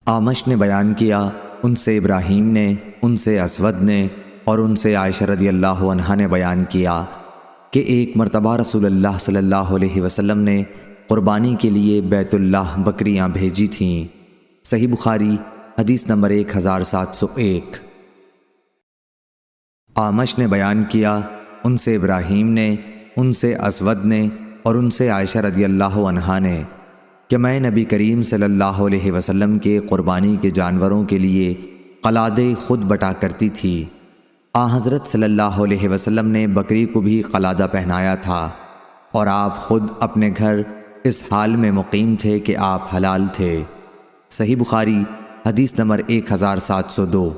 اعمش نے بیان کیا، ان سے ابراہیم نے، ان سے اسود نے اور ان سے عائشہ رضی اللہ عنہا نے بیان کیا کہ ایک مرتبہ رسول اللہ صلی اللہ علیہ وسلم نے قربانی کے لیے بیت اللہ بکریاں بھیجی تھیں۔ صحیح بخاری حدیث نمبر 1701۔ اعمش نے بیان کیا، ان سے ابراہیم نے، ان سے اسود نے اور ان سے عائشہ رضی اللہ عنہا نے کہ میں نبی کریم صلی اللہ علیہ وسلم کے قربانی کے جانوروں کے لیے قلادے خود بٹا کرتی تھی۔ حضرت صلی اللہ علیہ وسلم نے بکری کو بھی قلادہ پہنایا تھا اور آپ خود اپنے گھر اس حال میں مقیم تھے کہ آپ حلال تھے۔ صحیح بخاری حدیث نمبر 1702۔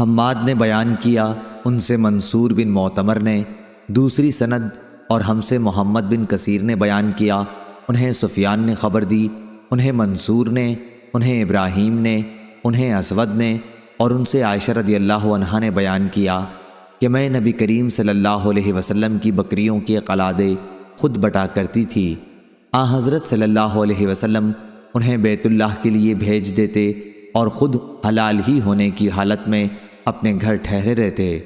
حماد نے بیان کیا، ان سے منصور بن معتمر نے، دوسری سند اور ہم سے محمد بن کثیر نے بیان کیا، انہیں سفیان نے خبر دی، انہیں منصور نے، انہیں ابراہیم نے، انہیں اسود نے اور ان سے عائشہ رضی اللہ عنہا نے بیان کیا کہ میں نبی کریم صلی اللہ علیہ وسلم کی بکریوں کے قلادے خود بٹا کرتی تھی۔ حضرت صلی اللہ علیہ وسلم انہیں بیت اللہ کے لیے بھیج دیتے اور خود حلال ہی ہونے کی حالت میں اپنے گھر ٹھہرے رہتے۔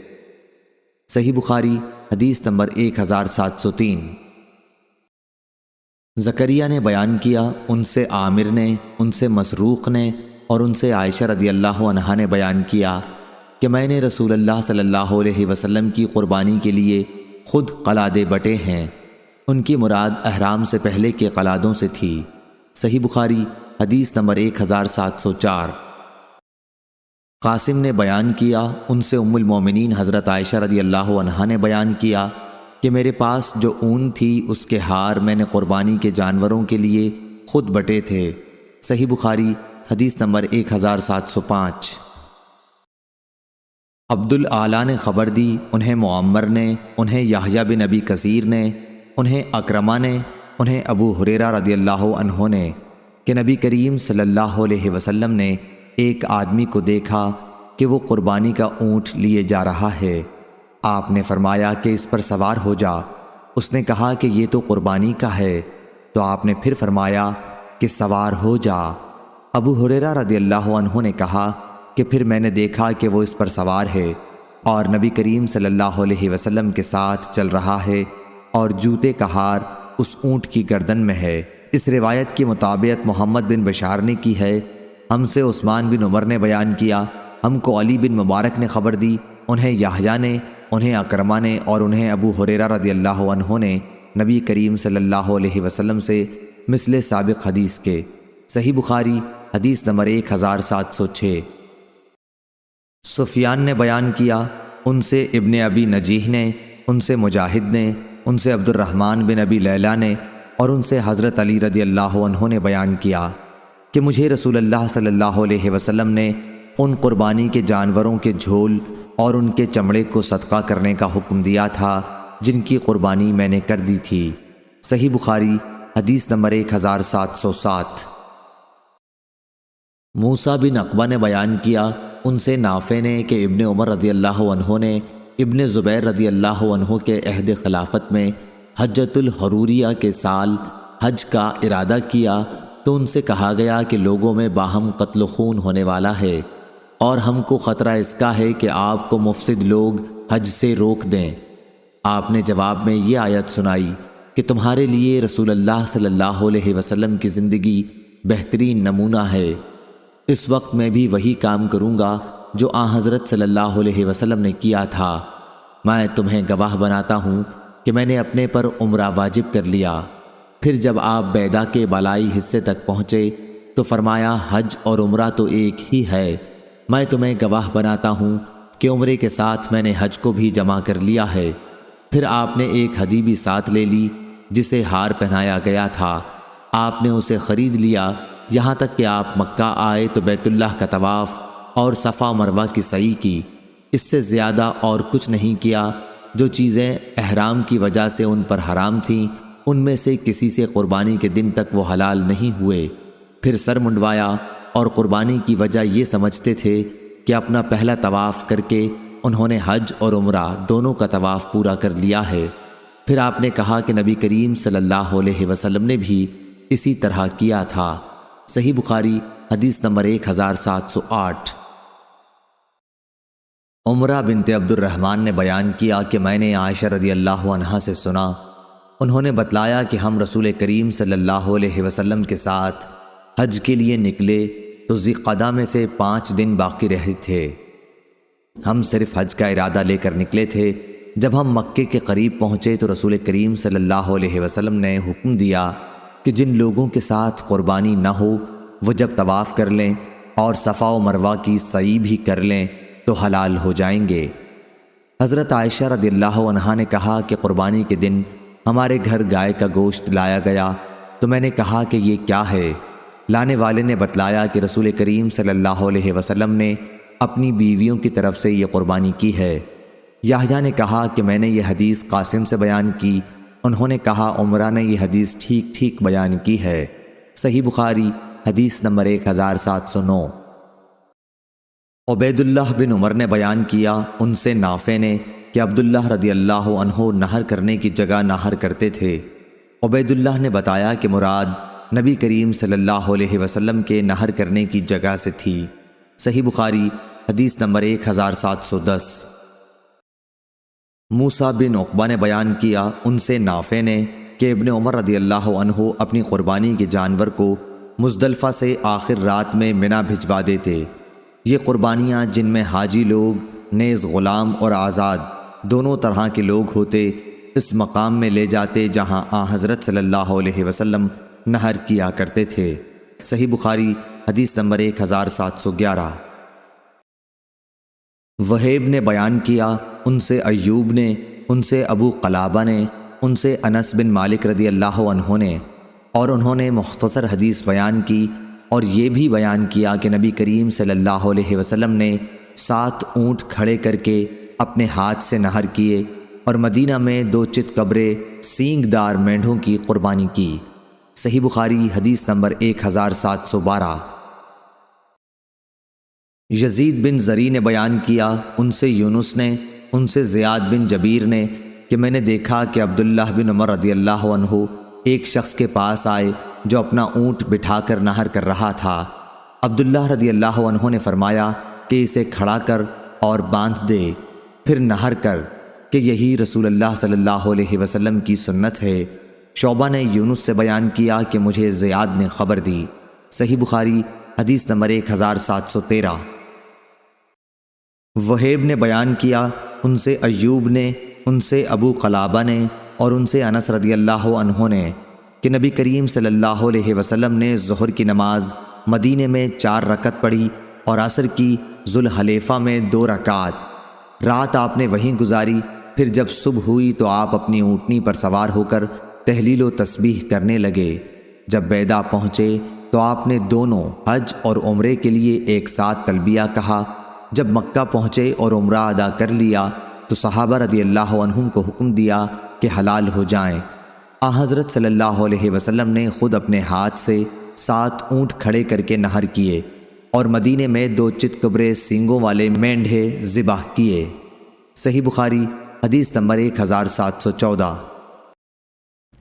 صحیح بخاری حدیث نمبر 1703۔ زکریا نے بیان کیا، ان سے عامر نے، ان سے مسروق نے اور ان سے عائشہ رضی اللہ عنہا نے بیان کیا کہ میں نے رسول اللہ صلی اللہ علیہ وسلم کی قربانی کے لیے خود قلادے بٹے ہیں۔ ان کی مراد احرام سے پہلے کے قلادوں سے تھی۔ صحیح بخاری حدیث نمبر 1704۔ قاسم نے بیان کیا، ان سے ام المومنین حضرت عائشہ رضی اللہ عنہا نے بیان کیا کہ میرے پاس جو اون تھی اس کے ہار میں نے قربانی کے جانوروں کے لیے خود بٹے تھے۔ صحیح بخاری حدیث نمبر 1705۔ عبد الاعلیٰ نے خبر دی، انہیں معمر نے، انہیں یحییٰ بن ابی کثیر نے، انہیں اکرمہ نے، انہیں ابو ہریرہ رضی اللہ عنہ نے کہ نبی کریم صلی اللہ علیہ وسلم نے ایک آدمی کو دیکھا کہ وہ قربانی کا اونٹ لیے جا رہا ہے۔ آپ نے فرمایا کہ اس پر سوار ہو جا۔ اس نے کہا کہ یہ تو قربانی کا ہے، تو آپ نے پھر فرمایا کہ سوار ہو جا۔ ابو ہریرہ رضی اللہ عنہ نے کہا کہ پھر میں نے دیکھا کہ وہ اس پر سوار ہے اور نبی کریم صلی اللہ علیہ وسلم کے ساتھ چل رہا ہے اور جوتے کا ہار اس اونٹ کی گردن میں ہے۔ اس روایت کی مطابقت محمد بن بشار نے کی ہے۔ ہم سے عثمان بن عمر نے بیان کیا، ہم کو علی بن مبارک نے خبر دی، انہیں یحییٰ نے، انہیں اکرمہ نے اور انہیں ابو ہریرہ رضی اللہ عنہ نے نبی کریم صلی اللہ علیہ وسلم سے مثل سابق حدیث کے۔ صحیح بخاری حدیث نمبر 1706۔ سفیان نے بیان کیا، ان سے ابن ابی نجیح نے، ان سے مجاہد نے، ان سے عبد الرحمن بن ابی لیلہ نے اور ان سے حضرت علی رضی اللہ عنہ نے بیان کیا کہ مجھے رسول اللہ صلی اللہ علیہ وسلم نے ان قربانی کے جانوروں کے جھول اور ان کے چمڑے کو صدقہ کرنے کا حکم دیا تھا جن کی قربانی میں نے کر دی تھی۔ صحیح بخاری حدیث نمبر 1707۔ موسیٰ بن عقبہ نے بیان کیا، ان سے نافع نے کہ ابن عمر رضی اللہ عنہ نے ابن زبیر رضی اللہ عنہ کے عہد خلافت میں حجۃ الحروریہ کے سال حج کا ارادہ کیا تو ان سے کہا گیا کہ لوگوں میں باہم قتل و خون ہونے والا ہے اور ہم کو خطرہ اس کا ہے کہ آپ کو مفسد لوگ حج سے روک دیں۔ آپ نے جواب میں یہ آیت سنائی کہ تمہارے لیے رسول اللہ صلی اللہ علیہ وسلم کی زندگی بہترین نمونہ ہے۔ اس وقت میں بھی وہی کام کروں گا جو حضرت صلی اللہ علیہ وسلم نے کیا تھا۔ میں تمہیں گواہ بناتا ہوں کہ میں نے اپنے پر عمرہ واجب کر لیا۔ پھر جب آپ بیدا کے بالائی حصے تک پہنچے تو فرمایا حج اور عمرہ تو ایک ہی ہے۔ میں تمہیں گواہ بناتا ہوں کہ عمرے کے ساتھ میں نے حج کو بھی جمع کر لیا ہے۔ پھر آپ نے ایک ہدی بھی ساتھ لے لی جسے ہار پہنایا گیا تھا۔ آپ نے اسے خرید لیا یہاں تک کہ آپ مکہ آئے تو بیت اللہ کا طواف اور صفا مروہ کی سعی کی۔ اس سے زیادہ اور کچھ نہیں کیا۔ جو چیزیں احرام کی وجہ سے ان پر حرام تھیں ان میں سے کسی سے قربانی کے دن تک وہ حلال نہیں ہوئے۔ پھر سر منڈوایا اور قربانی کی وجہ یہ سمجھتے تھے کہ اپنا پہلا طواف کر کے انہوں نے حج اور عمرہ دونوں کا طواف پورا کر لیا ہے۔ پھر آپ نے کہا کہ نبی کریم صلی اللہ علیہ وسلم نے بھی اسی طرح کیا تھا۔ صحیح بخاری حدیث نمبر 1708۔ عمرہ بنت عبد الرحمن نے بیان کیا کہ میں نے عائشہ رضی اللہ عنہا سے سنا، انہوں نے بتلایا کہ ہم رسول کریم صلی اللہ علیہ وسلم کے ساتھ حج کے لیے نکلے تو ذوالقعدہ میں سے 5 دن باقی رہے تھے۔ ہم صرف حج کا ارادہ لے کر نکلے تھے۔ جب ہم مکے کے قریب پہنچے تو رسول کریم صلی اللہ علیہ وسلم نے حکم دیا کہ جن لوگوں کے ساتھ قربانی نہ ہو وہ جب طواف کر لیں اور صفا و مروہ کی سعی بھی کر لیں تو حلال ہو جائیں گے۔ حضرت عائشہ رضی اللہ عنہا نے کہا کہ قربانی کے دن ہمارے گھر گائے کا گوشت لایا گیا تو میں نے کہا کہ یہ کیا ہے؟ لانے والے نے بتلایا کہ رسول کریم صلی اللہ علیہ وسلم نے اپنی بیویوں کی طرف سے یہ قربانی کی ہے۔ یحییٰ نے کہا کہ میں نے یہ حدیث قاسم سے بیان کی، انہوں نے کہا عمرہ نے یہ حدیث ٹھیک بیان کی ہے۔ صحیح بخاری حدیث نمبر 1709۔ عبید اللہ بن عمر نے بیان کیا، ان سے نافع نے کہ عبداللہ رضی اللہ عنہ نہر کرنے کی جگہ نہر کرتے تھے۔ عبید اللہ نے بتایا کہ مراد نبی کریم صلی اللہ علیہ وسلم کے نہر کرنے کی جگہ سے تھی۔ صحیح بخاری حدیث نمبر 1710۔ موسیٰ بن عقبہ نے بیان کیا، ان سے نافع نے کہ ابن عمر رضی اللہ عنہ اپنی قربانی کے جانور کو مزدلفہ سے آخر رات میں منی بھجوا دیتے۔ یہ قربانیاں جن میں حاجی لوگ نیز غلام اور آزاد دونوں طرح کے لوگ ہوتے اس مقام میں لے جاتے جہاں حضرت صلی اللہ علیہ وسلم نہر کیا کرتے تھے۔ صحیح بخاری حدیث نمبر 1711۔ وہیب نے بیان کیا، ان سے ایوب نے، ان سے ابو قلابہ نے، ان سے انس بن مالک رضی اللہ عنہ نے، اور انہوں نے مختصر حدیث بیان کی اور یہ بھی بیان کیا کہ نبی کریم صلی اللہ علیہ وسلم نے 7 اونٹ کھڑے کر کے اپنے ہاتھ سے نہر کیے اور مدینہ میں 2 چت قبرے سینگ دار مینڈھوں کی قربانی کی۔ صحیح بخاری حدیث نمبر 1712۔ یزید بن زری نے بیان کیا، ان سے یونس نے، ان سے زیاد بن جبیر نے کہ میں نے دیکھا کہ عبداللہ بن عمر رضی اللہ عنہ ایک شخص کے پاس آئے جو اپنا اونٹ بٹھا کر نہر کر رہا تھا۔ عبداللہ رضی اللہ عنہ نے فرمایا کہ اسے کھڑا کر اور باندھ دے، پھر نہر کر، کہ یہی رسول اللہ صلی اللہ علیہ وسلم کی سنت ہے۔ شعبہ نے یونس سے بیان کیا کہ مجھے زیاد نے خبر دی۔ صحیح بخاری حدیث نمبر 1713۔ وہیب نے بیان کیا، ان سے ایوب نے، ان سے ابو قلابہ نے اور ان سے انس رضی اللہ عنہ نے کہ نبی کریم صلی اللہ علیہ وسلم نے ظہر کی نماز مدینے میں 4 رکعت پڑھی اور عصر کی ذوالحلیفہ میں 2 رکعت۔ رات آپ نے وہیں گزاری، پھر جب صبح ہوئی تو آپ اپنی اونٹنی پر سوار ہو کر تہلیل و تسبیح کرنے لگے۔ جب بیدا پہنچے تو آپ نے دونوں حج اور عمرے کے لیے ایک ساتھ تلبیہ کہا۔ جب مکہ پہنچے اور عمرہ ادا کر لیا تو صحابہ رضی اللہ عنہم کو حکم دیا کہ حلال ہو جائیں۔ حضرت صلی اللہ علیہ وسلم نے خود اپنے ہاتھ سے 7 اونٹ کھڑے کر کے نہر کیے اور مدینے میں 2 چت قبرے سینگوں والے مینڈھے ذبح کیے۔ صحیح بخاری حدیث نمبر 1714۔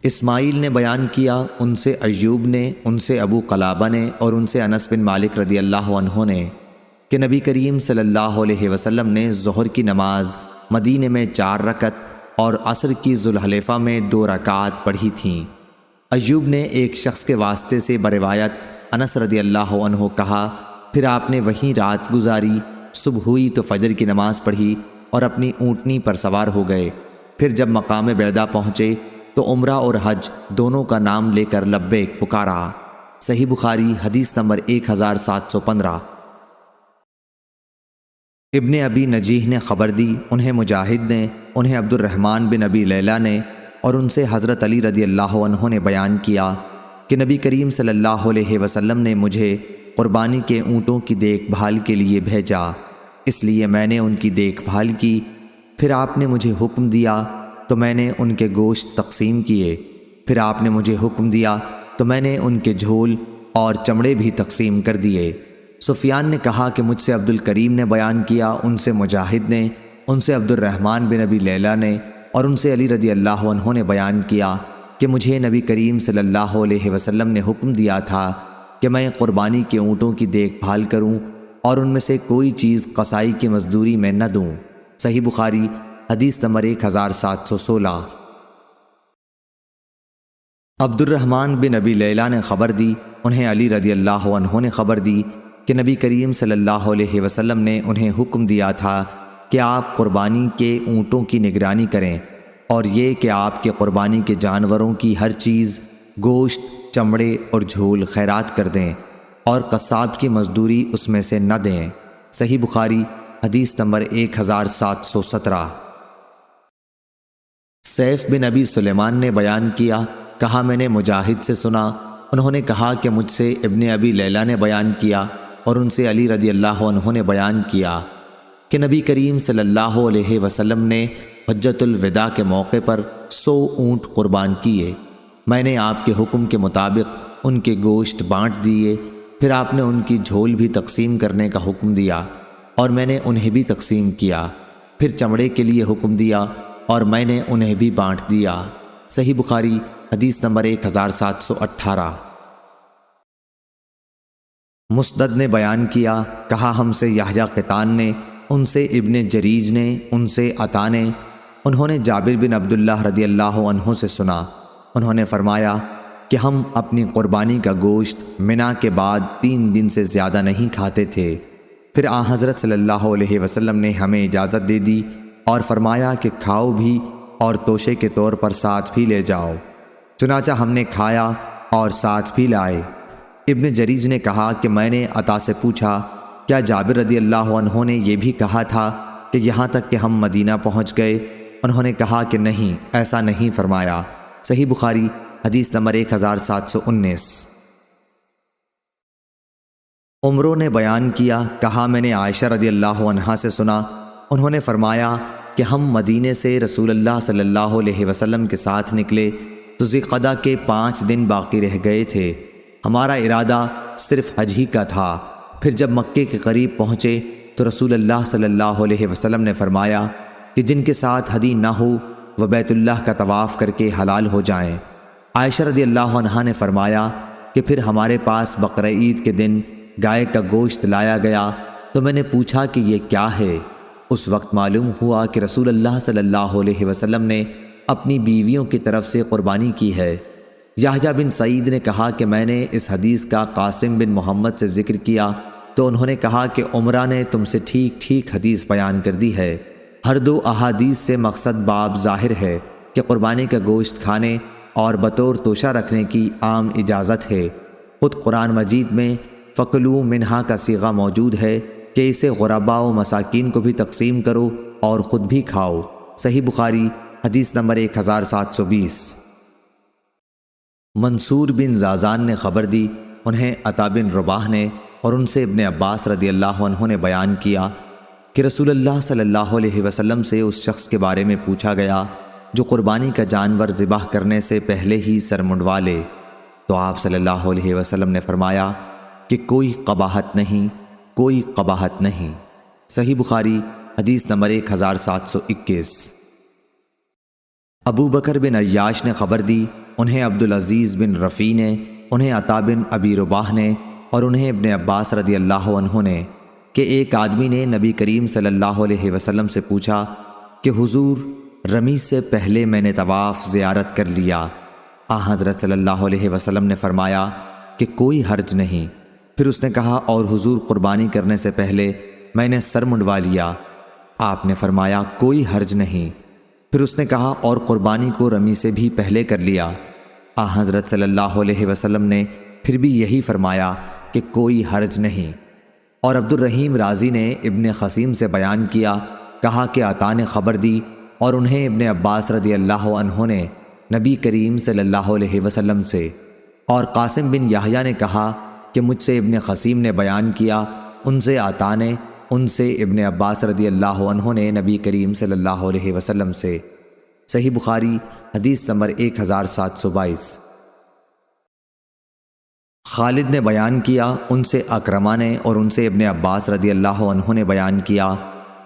اسماعیل نے بیان کیا، ان سے ایوب نے، ان سے ابو قلابہ نے اور ان سے انس بن مالک رضی اللہ عنہ نے کہ نبی کریم صلی اللہ علیہ وسلم نے ظہر کی نماز مدینے میں 4 رکعت اور عصر کی ذوالحلیفہ میں 2 رکعات پڑھی تھیں۔ ایوب نے ایک شخص کے واسطے سے بروایت انس رضی اللہ عنہ کہا، پھر آپ نے وہیں رات گزاری، صبح ہوئی تو فجر کی نماز پڑھی اور اپنی اونٹنی پر سوار ہو گئے۔ پھر جب مقام بیدا پہنچے تو عمرہ اور حج دونوں کا نام لے کر لبیک پکارا۔ صحیح بخاری حدیث نمبر 1715۔ ابن ابی نجیح نے خبر دی، انہیں مجاہد نے، انہیں عبد الرحمن بن ابی لیلہ نے اور ان سے حضرت علی رضی اللہ عنہ نے بیان کیا کہ نبی کریم صلی اللہ علیہ وسلم نے مجھے قربانی کے اونٹوں کی دیکھ بھال کے لیے بھیجا، اس لیے میں نے ان کی دیکھ بھال کی۔ پھر آپ نے مجھے حکم دیا تو میں نے ان کے گوشت تقسیم کیے، پھر آپ نے مجھے حکم دیا تو میں نے ان کے جھول اور چمڑے بھی تقسیم کر دیے۔ سفیان نے کہا کہ مجھ سے عبد الکریم نے بیان کیا، ان سے مجاہد نے، ان سے عبد الرحمن بن ابی لیلہ نے اور ان سے علی رضی اللہ عنہ نے بیان کیا کہ مجھے نبی کریم صلی اللہ علیہ وسلم نے حکم دیا تھا کہ میں قربانی کے اونٹوں کی دیکھ بھال کروں اور ان میں سے کوئی چیز قصائی کی مزدوری میں نہ دوں۔ صحیح بخاری حدیث نمبر 1716۔ عبد الرحمن بن ابی لیلہ نے خبر دی، انہیں علی رضی اللہ عنہ نے خبر دی کہ نبی کریم صلی اللہ علیہ وسلم نے انہیں حکم دیا تھا کہ آپ قربانی کے اونٹوں کی نگرانی کریں، اور یہ کہ آپ کے قربانی کے جانوروں کی ہر چیز، گوشت، چمڑے اور جھول خیرات کر دیں، اور قصاب کی مزدوری اس میں سے نہ دیں۔ صحیح بخاری حدیث نمبر 1717۔ سیف بن ابی سلیمان نے بیان کیا، کہا میں نے مجاہد سے سنا، انہوں نے کہا کہ مجھ سے ابن ابی لیلہ نے بیان کیا اور ان سے علی رضی اللہ عنہ نے بیان کیا کہ نبی کریم صلی اللہ علیہ وسلم نے حجۃ الوداع کے موقع پر 100 اونٹ قربان کیے۔ میں نے آپ کے حکم کے مطابق ان کے گوشت بانٹ دیے، پھر آپ نے ان کی جھول بھی تقسیم کرنے کا حکم دیا اور میں نے انہیں بھی تقسیم کیا، پھر چمڑے کے لیے حکم دیا اور میں نے انہیں بھی بانٹ دیا۔ صحیح بخاری حدیث نمبر 1718۔ مسدد نے بیان کیا، کہا ہم سے یحییٰ قطان نے، ان سے ابن جریج نے، ان سے عطا نے، انہوں نے جابر بن عبداللہ رضی اللہ عنہ سے سنا، انہوں نے فرمایا کہ ہم اپنی قربانی کا گوشت منا کے بعد 3 دن سے زیادہ نہیں کھاتے تھے۔ پھر حضرت صلی اللہ علیہ وسلم نے ہمیں اجازت دے دی اور فرمایا کہ کھاؤ بھی اور توشے کے طور پر ساتھ بھی لے جاؤ۔ چنانچہ ہم نے کھایا اور ساتھ بھی لائے۔ ابن جریج نے کہا کہ میں نے عطا سے پوچھا، کیا جابر رضی اللہ عنہ نے یہ بھی کہا تھا کہ یہاں تک کہ ہم مدینہ پہنچ گئے؟ انہوں نے کہا کہ نہیں، ایسا نہیں فرمایا۔ صحیح بخاری حدیث نمبر 1719۔ عمرو نے بیان کیا، کہا میں نے عائشہ رضی اللہ عنہا سے سنا، انہوں نے فرمایا کہ ہم مدینے سے رسول اللہ صلی اللہ علیہ وسلم کے ساتھ نکلے تو ذوالقعدہ کے 5 دن باقی رہ گئے تھے۔ ہمارا ارادہ صرف حج ہی کا تھا۔ پھر جب مکے کے قریب پہنچے تو رسول اللہ صلی اللہ علیہ وسلم نے فرمایا کہ جن کے ساتھ ہدی نہ ہو وہ بیت اللہ کا طواف کر کے حلال ہو جائیں۔ عائشہ رضی اللہ عنہا نے فرمایا کہ پھر ہمارے پاس بقرہ عید کے دن گائے کا گوشت لایا گیا تو میں نے پوچھا کہ یہ کیا ہے؟ اس وقت معلوم ہوا کہ رسول اللہ صلی اللہ علیہ وسلم نے اپنی بیویوں کی طرف سے قربانی کی ہے۔ یحییٰ بن سعید نے کہا کہ میں نے اس حدیث کا قاسم بن محمد سے ذکر کیا تو انہوں نے کہا کہ عمرہ نے تم سے ٹھیک ٹھیک حدیث بیان کر دی ہے۔ ہر 2 احادیث سے مقصد باب ظاہر ہے کہ قربانی کا گوشت کھانے اور بطور توشہ رکھنے کی عام اجازت ہے۔ خود قرآن مجید میں فَكُلُوا مِنْهَا کا صیغہ موجود ہے کہ اسے غرباء و مساکین کو بھی تقسیم کرو اور خود بھی کھاؤ۔ صحیح بخاری حدیث نمبر 1720۔ منصور بن زازان نے خبر دی، انہیں عطا بن رباح نے اور ان سے ابن عباس رضی اللہ عنہ نے بیان کیا کہ رسول اللہ صلی اللہ علیہ وسلم سے اس شخص کے بارے میں پوچھا گیا جو قربانی کا جانور ذبح کرنے سے پہلے ہی سر منڈوا لے، تو آپ صلی اللہ علیہ وسلم نے فرمایا کہ کوئی قباحت نہیں، کوئی قباحت نہیں۔ صحیح بخاری حدیث نمبر 1721۔ ابو بکر بن عیاش نے خبر دی، انہیں عبدالعزیز بن رفیع نے، انہیں عطا بن ابی رباح نے اور انہیں ابن عباس رضی اللہ عنہ نے کہ ایک آدمی نے نبی کریم صلی اللہ علیہ وسلم سے پوچھا کہ حضور، رمی سے پہلے میں نے طواف زیارت کر لیا۔ حضرت صلی اللہ علیہ وسلم نے فرمایا کہ کوئی حرج نہیں۔ پھر اس نے کہا اور حضور، قربانی کرنے سے پہلے میں نے سر منڈوا لیا۔ آپ نے فرمایا کوئی حرج نہیں۔ پھر اس نے کہا اور قربانی کو رمی سے بھی پہلے کر لیا۔ حضرت صلی اللہ علیہ وسلم نے پھر بھی یہی فرمایا کہ کوئی حرج نہیں۔ اور عبد الرحیم رازی نے ابن خسیم سے بیان کیا، کہا کہ عطا نے خبر دی اور انہیں ابن عباس رضی اللہ عنہ نے نبی کریم صلی اللہ علیہ وسلم سے، اور قاسم بن یحییٰ نے کہا کہ مجھ سے ابن خسیم نے بیان کیا، ان سے عطا نے، ان سے ابن عباس رضی اللہ عنہ نے نبی کریم صلی اللہ علیہ وسلم سے۔ صحیح بخاری حدیث نمبر 1722۔ خالد نے بیان کیا، ان سے اکرمہ نے اور ان سے ابن عباس رضی اللہ عنہ نے بیان کیا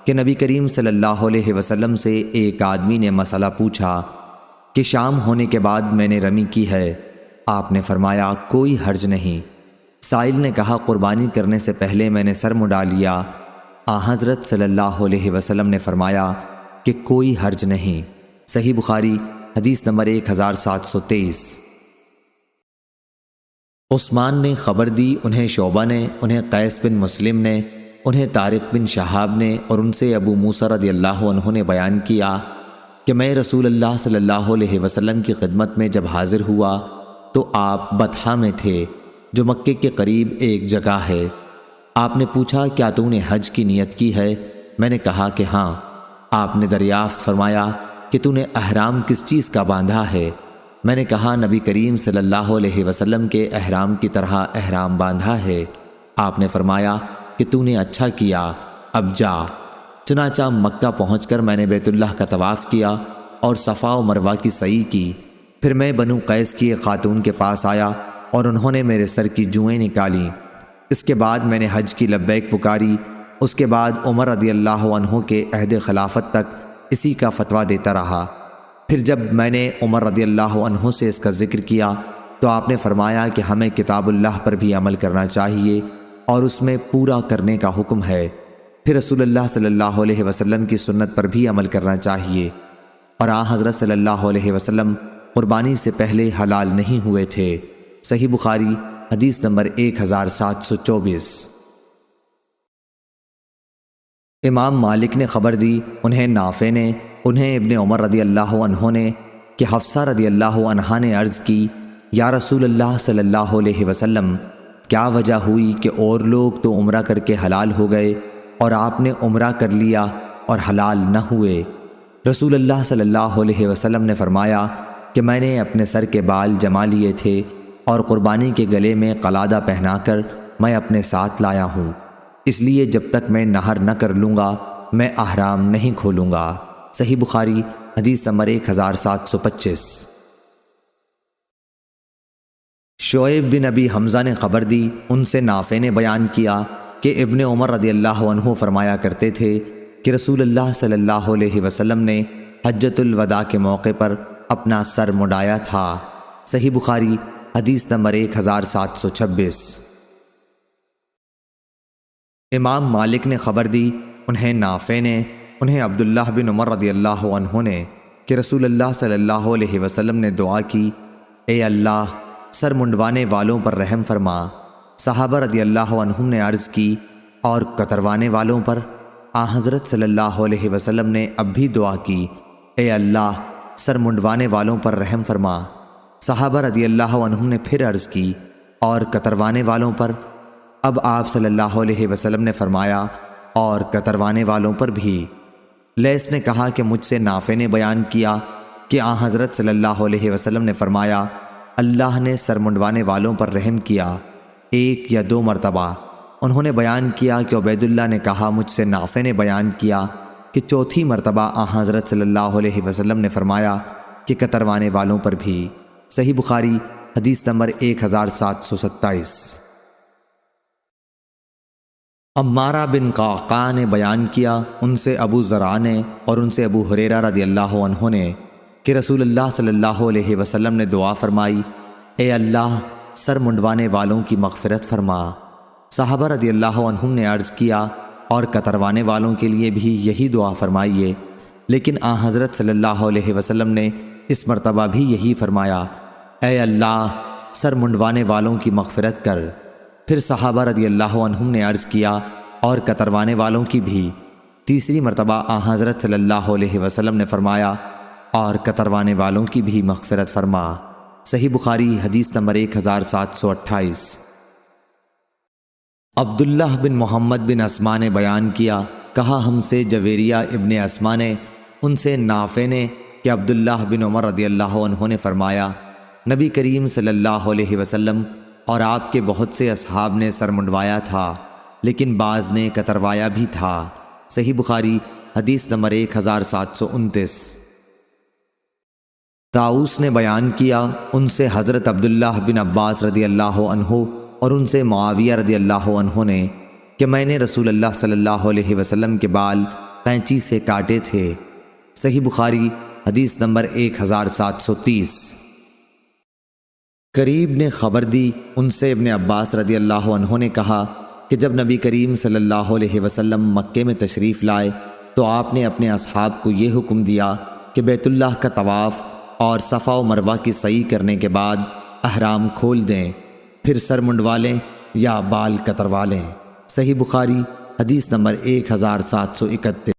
کہ نبی کریم صلی اللہ علیہ وسلم سے ایک آدمی نے مسئلہ پوچھا کہ شام ہونے کے بعد میں نے رمی کی ہے۔ آپ نے فرمایا کوئی حرج نہیں۔ سائل نے کہا قربانی کرنے سے پہلے میں نے سر مڈا لیا۔ حضرت صلی اللہ علیہ وسلم نے فرمایا کہ کوئی حرج نہیں۔ صحیح بخاری حدیث نمبر 1723۔ عثمان نے خبر دی، انہیں شعبہ نے، انہیں قیس بن مسلم نے، انہیں طارق بن شہاب نے، اور ان سے ابو موسیٰ رضی اللہ عنہ نے بیان کیا کہ میں رسول اللہ صلی اللہ علیہ وسلم کی خدمت میں جب حاضر ہوا تو آپ بطحا میں تھے، جو مکے کے قریب ایک جگہ ہے۔ آپ نے پوچھا کیا تو نے حج کی نیت کی ہے؟ میں نے کہا کہ ہاں۔ آپ نے دریافت فرمایا کہ تو نے احرام کس چیز کا باندھا ہے؟ میں نے کہا نبی کریم صلی اللہ علیہ وسلم کے احرام کی طرح احرام باندھا ہے۔ آپ نے فرمایا کہ تو نے اچھا کیا، اب جا۔ چنانچہ مکہ پہنچ کر میں نے بیت اللہ کا طواف کیا اور صفا و مروہ کی سعی کی۔ پھر میں بنو قیس کی ایک خاتون کے پاس آیا اور انہوں نے میرے سر کی جوئیں نکالیں۔ اس کے بعد میں نے حج کی لبیک پکاری۔ اس کے بعد عمر رضی اللہ عنہ کے عہد خلافت تک اسی کا فتویٰ دیتا رہا۔ پھر جب میں نے عمر رضی اللہ عنہ سے اس کا ذکر کیا تو آپ نے فرمایا کہ ہمیں کتاب اللہ پر بھی عمل کرنا چاہیے اور اس میں پورا کرنے کا حکم ہے۔ پھر رسول اللہ صلی اللہ علیہ وسلم کی سنت پر بھی عمل کرنا چاہیے، اور حضرت صلی اللہ علیہ وسلم قربانی سے پہلے حلال نہیں ہوئے تھے۔ صحیح بخاری حدیث نمبر 1724۔ امام مالک نے خبر دی، انہیں نافع نے، انہیں ابن عمر رضی اللہ عنہ نے کہ حفصہ رضی اللہ عنہا نے عرض کی یا رسول اللہ صلی اللہ علیہ وسلم، کیا وجہ ہوئی کہ اور لوگ تو عمرہ کر کے حلال ہو گئے اور آپ نے عمرہ کر لیا اور حلال نہ ہوئے؟ رسول اللہ صلی اللہ علیہ وسلم نے فرمایا کہ میں نے اپنے سر کے بال جما لیے تھے اور قربانی کے گلے میں قلادہ پہنا کر میں اپنے ساتھ لایا ہوں، اس لیے جب تک میں نہر نہ کر لوں گا میں احرام نہیں کھولوں گا۔ صحیح بخاری حدیث نمبر 1725۔ شعیب بن ابی حمزہ نے خبر دی، ان سے نافع نے بیان کیا کہ ابن عمر رضی اللہ عنہ فرمایا کرتے تھے کہ رسول اللہ صلی اللہ علیہ وسلم نے حجۃ الوداع کے موقع پر اپنا سر مڈایا تھا۔ صحیح بخاری حدیث نمبر 1726۔ امام مالک نے خبر دی، انہیں نافع نے، انہیں عبداللہ بن عمر رضی اللہ عنہ نے کہ رسول اللہ صلی اللہ علیہ وسلم نے دعا کی، اے اللہ سر منڈوانے والوں پر رحم فرما۔ صحابہ رضی اللہ عنہم نے عرض کی اور کتروانے والوں پر؟ حضرت صلی اللہ علیہ وسلم نے اب بھی دعا کی، اے اللہ سر منڈوانے والوں پر رحم فرما۔ صحابہ رضی اللہ عنہم نے پھر عرض کی اور کتروانے والوں پر؟ اب آپ صلی اللہ علیہ وسلم نے فرمایا اور کتروانے والوں پر بھی۔ لیث نے کہا کہ مجھ سے نافع نے بیان کیا کہ حضرت صلی اللہ علیہ وسلم نے فرمایا اللہ نے سر منڈوانے والوں پر رحم کیا 1 یا 2 مرتبہ۔ انہوں نے بیان کیا کہ عبید اللہ نے کہا مجھ سے نافع نے بیان کیا کہ 4تھی مرتبہ حضرت صلی اللہ علیہ وسلم نے فرمایا کہ کتروانے والوں پر بھی۔ صحیح بخاری حدیث نمبر 1727۔ عمارہ بن قعقاع نے بیان کیا، ان سے ابو زرع نے اور ان سے ابو ہریرہ رضی اللہ عنہ نے کہ رسول اللہ صلی اللہ علیہ وسلم نے دعا فرمائی، اے اللہ سر منڈوانے والوں کی مغفرت فرما۔ صحابہ رضی اللہ عنہم نے عرض کیا اور کتروانے والوں کے لیے بھی یہی دعا فرمائیے، لیکن حضرت صلی اللہ علیہ وسلم نے اس مرتبہ بھی یہی فرمایا، اے اللہ سر منڈوانے والوں کی مغفرت کر۔ پھر صحابہ رضی اللہ عنہم نے عرض کیا اور کتروانے والوں کی بھی۔ تیسری مرتبہ حضرت صلی اللہ علیہ وسلم نے فرمایا اور کتروانے والوں کی بھی مغفرت فرما۔ صحیح بخاری حدیث نمبر 1728۔ عبداللہ بن محمد بن اسما نے بیان کیا، کہا ہم سے جویریہ ابن اسما نے، ان سے نافع نے کہ عبداللہ بن عمر رضی اللہ عنہ نے فرمایا نبی کریم صلی اللہ علیہ وسلم اور آپ کے بہت سے اصحاب نے سر منڈوایا تھا، لیکن بعض نے کتروایا بھی تھا۔ صحیح بخاری حدیث نمبر 1729۔ طاؤس نے بیان کیا، ان سے حضرت عبداللہ بن عباس رضی اللہ عنہ اور ان سے معاویہ رضی اللہ عنہ نے کہ میں نے رسول اللہ صلی اللہ علیہ وسلم کے بال قینچی سے کاٹے تھے۔ صحیح بخاری حدیث نمبر 1730۔ قریب نے خبر دی، ان سے ابن عباس رضی اللہ عنہ نے کہا کہ جب نبی کریم صلی اللہ علیہ وسلم مکے میں تشریف لائے تو آپ نے اپنے اصحاب کو یہ حکم دیا کہ بیت اللہ کا طواف اور صفا و مروہ کی سعی کرنے کے بعد احرام کھول دیں، پھر سر منڈوا لیں یا بال کتروا لیں۔ صحیح بخاری حدیث نمبر 1731۔